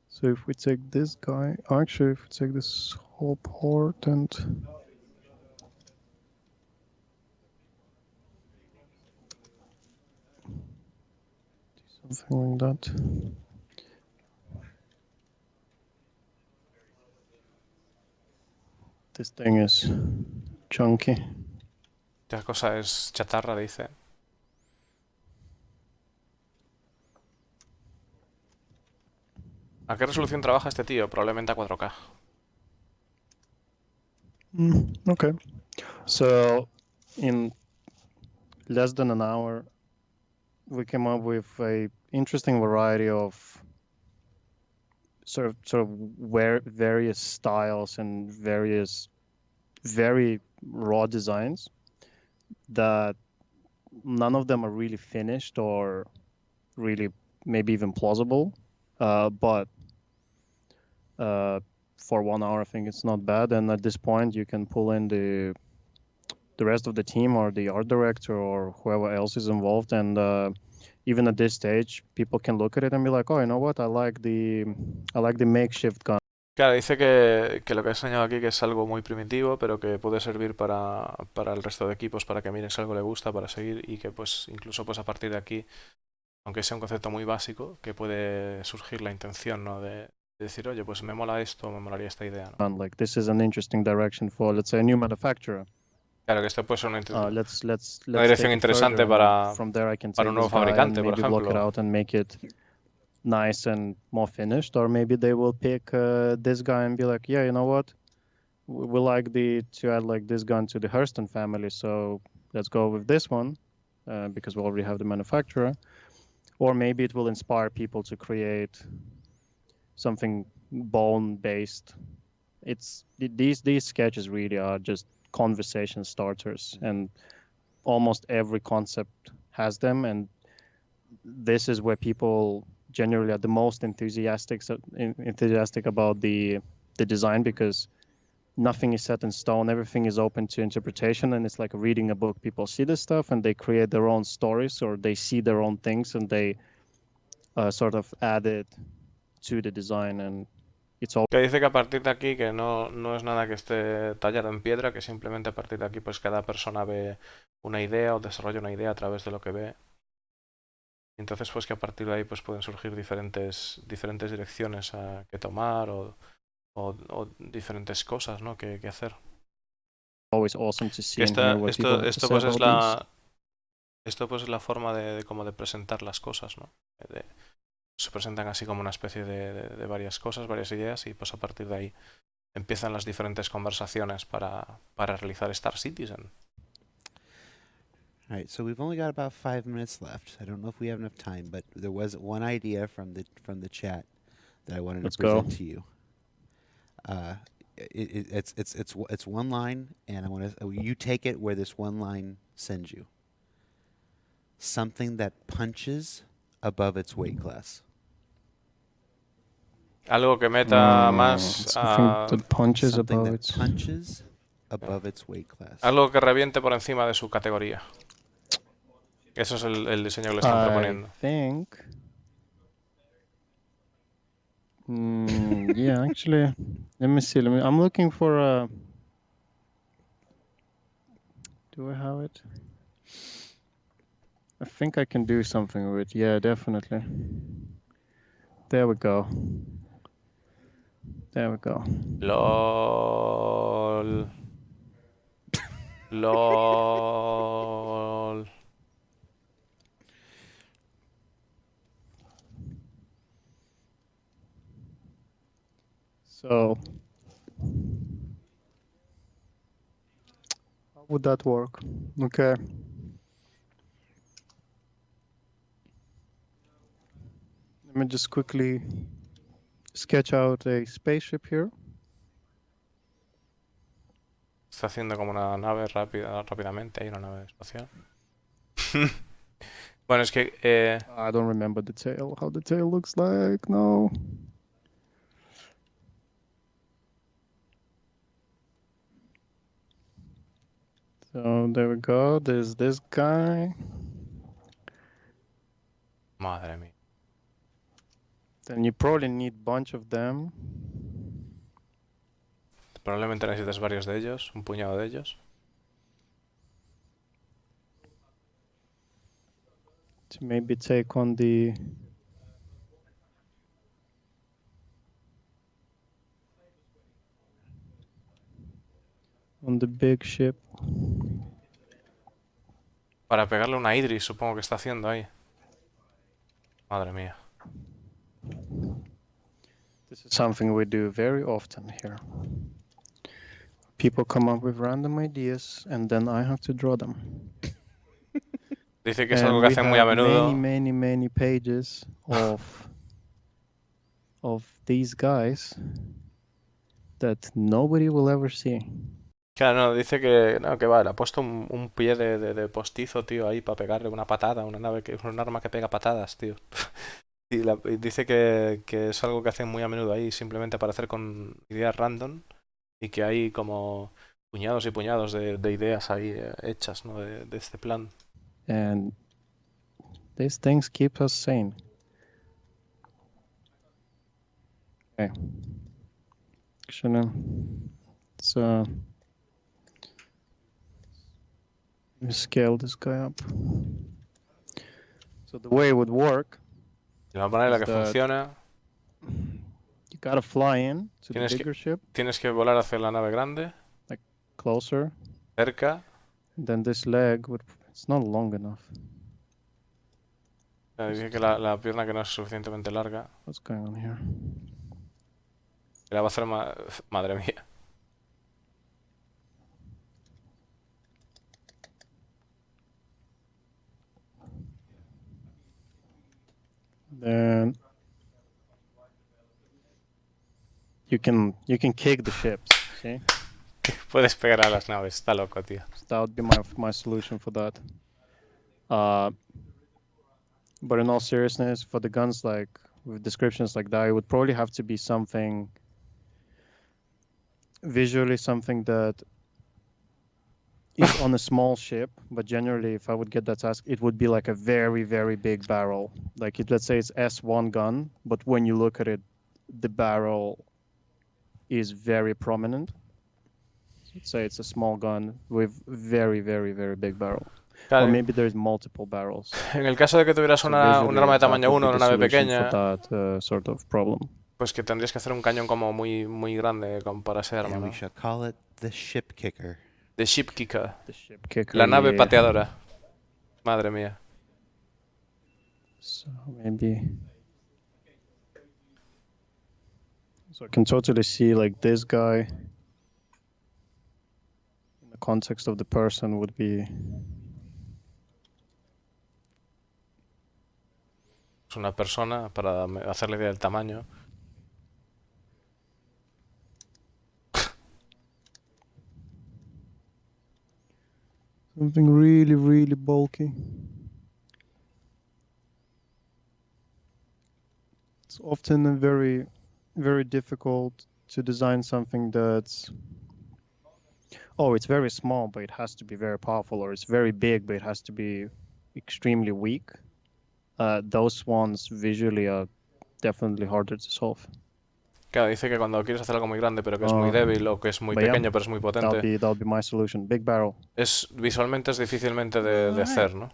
So if we take this guy, actually, if we take this whole port and do something like that. This thing is chunky. Esta cosa es chatarra, dice. ¿A qué resolución trabaja este tío? Probablemente a 4K. Okay. So in less than an hour, we came up with a interesting variety of sort of various styles and various very raw designs that none of them are really finished or really maybe even plausible, but for 1 hour I think it's not bad. And at this point you can pull in the rest of the team or the art director or whoever else is involved, and even at this stage people can look at it and be like, oh, you know what, I like the makeshift gun. Claro, dice que lo que ha enseñado aquí que es algo muy primitivo, pero que puede servir para el resto de equipos, para que miren si algo le gusta, para seguir, y que pues incluso pues a partir de aquí, aunque sea un concepto muy básico, que puede surgir la intención, ¿no? De decir, oye, pues me mola esto, me molaría esta idea, ¿no? Like, this is an interesting direction for, let's say, a new manufacturer. Claro, que esto puede ser una Let's dirección take it interesante further, and from there I can take para un nuevo this guy fabricante, and por maybe block it ejemplo. out and make it nice and more finished. Or maybe they will pick this guy and be like, yeah, you know what, we like to add like this gun to the Hurston family, so let's go with this one because we already have the manufacturer. Or maybe it will inspire people to create something bone based. It's these sketches really are just conversation starters, and almost every concept has them, and this is where people generally are the most enthusiastic about the design, because nothing is set in stone. Everything is open to interpretation, and it's like reading a book. People see this stuff and they create their own stories, or they see their own things and they sort of add it to the design, and it's all Que dice que a partir de aquí que no es nada que esté tallado en piedra, que simplemente a partir de aquí pues cada persona ve una idea o desarrolla una idea a través de lo que ve. Entonces pues que a partir de ahí pues pueden surgir diferentes direcciones que tomar o diferentes cosas, ¿no? que hacer. always awesome to see and Esta, hear what people have to esto say pues es about these. esto pues es la forma de como de presentar las cosas, ¿no? Se presentan así como una especie de varias cosas, varias ideas, y pues a partir de ahí empiezan las diferentes conversaciones para realizar Star Citizen. All right, so we've only got about 5 minutes left. I don't know if we have enough time, but there was one idea from the chat that I wanted Let's to present go. to you. It's one line, and I want to you take it where this one line sends you. Something that punches above its weight class. Algo que meta más something that punches Something above that its... punches above its weight class. algo que reviente por encima de su categoría. Eso es el diseño que le están proponiendo. I think... yeah, actually, let me see. I'm looking for a... Do I have it? I think I can do something with it. Yeah, definitely. There we go. There we go. LOL. LOL. So, how would that work? Okay. Let me just quickly sketch out a spaceship here. Está haciendo como una nave rápidamente. Hay una nave espacial. Bueno, es que... I don't remember the tail, how the tail looks like, no. So there we go, there's this guy. Madre mía. Then you probably need a bunch of them. Probablemente necesites varios de ellos, un puñado de ellos. To maybe take on the... on the big ship. Para pegarle una Idris, supongo que está haciendo ahí. Madre mía. This is something we do very often here. People come up with random ideas and then I have to draw them. Dice que es algo que hacen muy a menudo. Many pages of these guys that nobody will ever see. Claro, no, dice que no, que va, le ha puesto un pie de postizo, tío, ahí para pegarle una patada, un arma que pega patadas, tío. Y dice que es algo que hacen muy a menudo ahí, simplemente para hacer con ideas random, y que hay como puñados y puñados de ideas ahí hechas, ¿no? De este plan. And these things keep us sane. Okay. Actually, so let me scale this guy up. So the way it would work, De la manera is que that funciona, you gotta fly in to the Tienes que- bigger ship, tienes que volar hacia la nave grande, closer, cerca. and then this leg would... It's not long enough. Dice que la pierna que no es suficientemente larga, What's going on here? que la va a hacer madre mía. Then you can kick the ships. See, Puedes pegar a las naves, está loco, tío. so that would be my solution for that. But in all seriousness, for the guns like with descriptions like that, it would probably have to be something visually something that is on a small ship, but generally, if I would get that task, it would be like a very, very big barrel. Like let's say it's S1 gun, but when you look at it, the barrel is very prominent. So let's say it's a small gun with very, very, very big barrel. Or Claro, maybe there's multiple barrels. en el caso de que tuvieras So un arma visually, de that tamaño would 1 be o una the nave solution for pequeña, that sort of problem. pues que tendrías que hacer un cañón como muy grande para ese arma, And we ¿no? shall call it the ship kicker. The Ship Kicker. The ship kicker, La nave yeah. pateadora. Madre mía. So maybe. So I can totally see like this guy in the context of the person would be. Es una persona para hacerle idea del tamaño. Something really, really bulky. It's often very, very difficult to design something that's. Oh, it's very small, but it has to be very powerful, or it's very big, but it has to be extremely weak. Those ones visually are definitely harder to solve. Claro, dice que cuando quieres hacer algo muy grande pero que es muy débil o que es muy But yeah, pequeño pero es muy potente, that'll be my solution. Big barrel. visualmente es difícilmente de hacer, ¿no?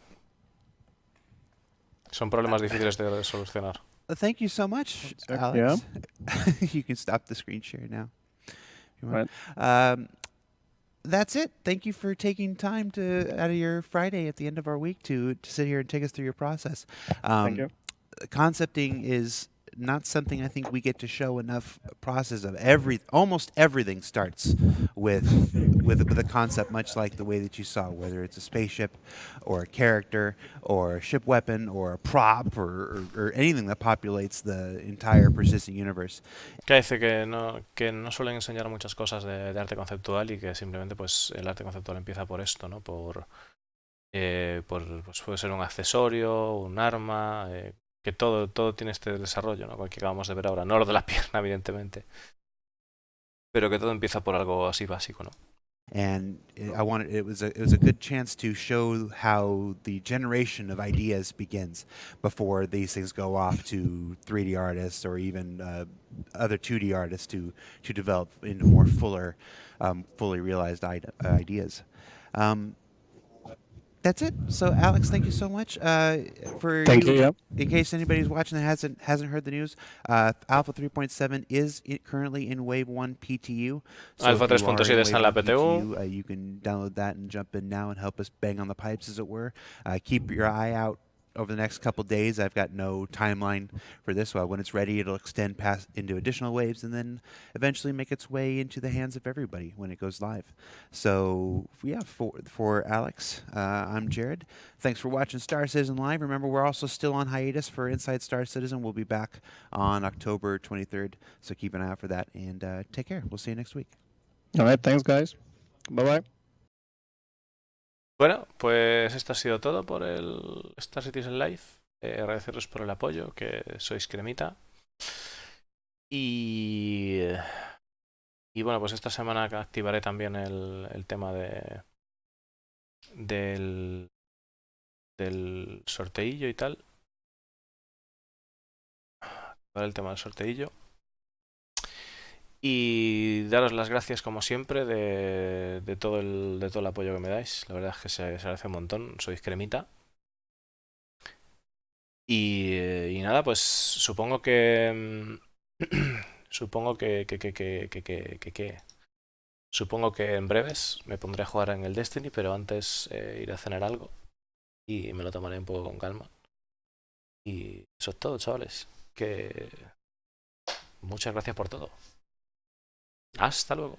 Son problemas difíciles de solucionar. Thank you so much, Alex. Yeah. You can stop the screen share now. If you want. Right. That's it. Thank you for taking time out of your Friday at the end of our week to sit here and take us through your process. Thank you. Concepting is not something I think we get to show enough process of. Almost everything starts with a concept, much like the way that you saw, whether it's a spaceship or a character or a ship weapon or a prop or anything that populates the entire persisting universe. Que dice que no suelen enseñar muchas cosas de arte conceptual y que simplemente pues el arte conceptual empieza por esto, ¿no? Pues puede ser un accesorio, un arma, que todo tiene este desarrollo, ¿no? Que acabamos de ver ahora, no lo de la pierna, evidentemente, pero que todo empieza por algo así básico, ¿no? And it was a good chance to show how the generation of ideas begins before these things go off to 3D artists or even other 2D artists to develop into more fully realized ideas. That's it. So, Alex, thank you so much. Thank you. Yeah. In case anybody's watching that hasn't heard the news, Alpha 3.7 is currently in Wave 1 PTU. So Alpha if you are 3.7 in está en la Wave 1 PTU. PTU, you can download that and jump in now and help us bang on the pipes, as it were. Keep your eye out over the next couple days. I've got no timeline for this. When it's ready, it'll extend past into additional waves and then eventually make its way into the hands of everybody when it goes live. So yeah, for Alex, I'm Jared. Thanks for watching Star Citizen Live. Remember, we're also still on hiatus for Inside Star Citizen. We'll be back on October 23rd, so keep an eye out for that, and take care. We'll see you next week. All right. Thanks, guys. Bye-bye. Bueno, pues esto ha sido todo por el Star Citizen Live. Agradeceros por el apoyo, que sois cremita. Y bueno, pues esta semana activaré también el tema del sorteillo y tal. Activaré el tema del sorteillo. Y daros las gracias como siempre de todo el apoyo que me dais. La verdad es que se agradece un montón. Sois cremita. Y nada, pues supongo que supongo que en breves me pondré a jugar en el Destiny, pero antes iré a cenar algo y me lo tomaré un poco con calma. Y eso es todo, chavales. Que muchas gracias por todo. Hasta luego.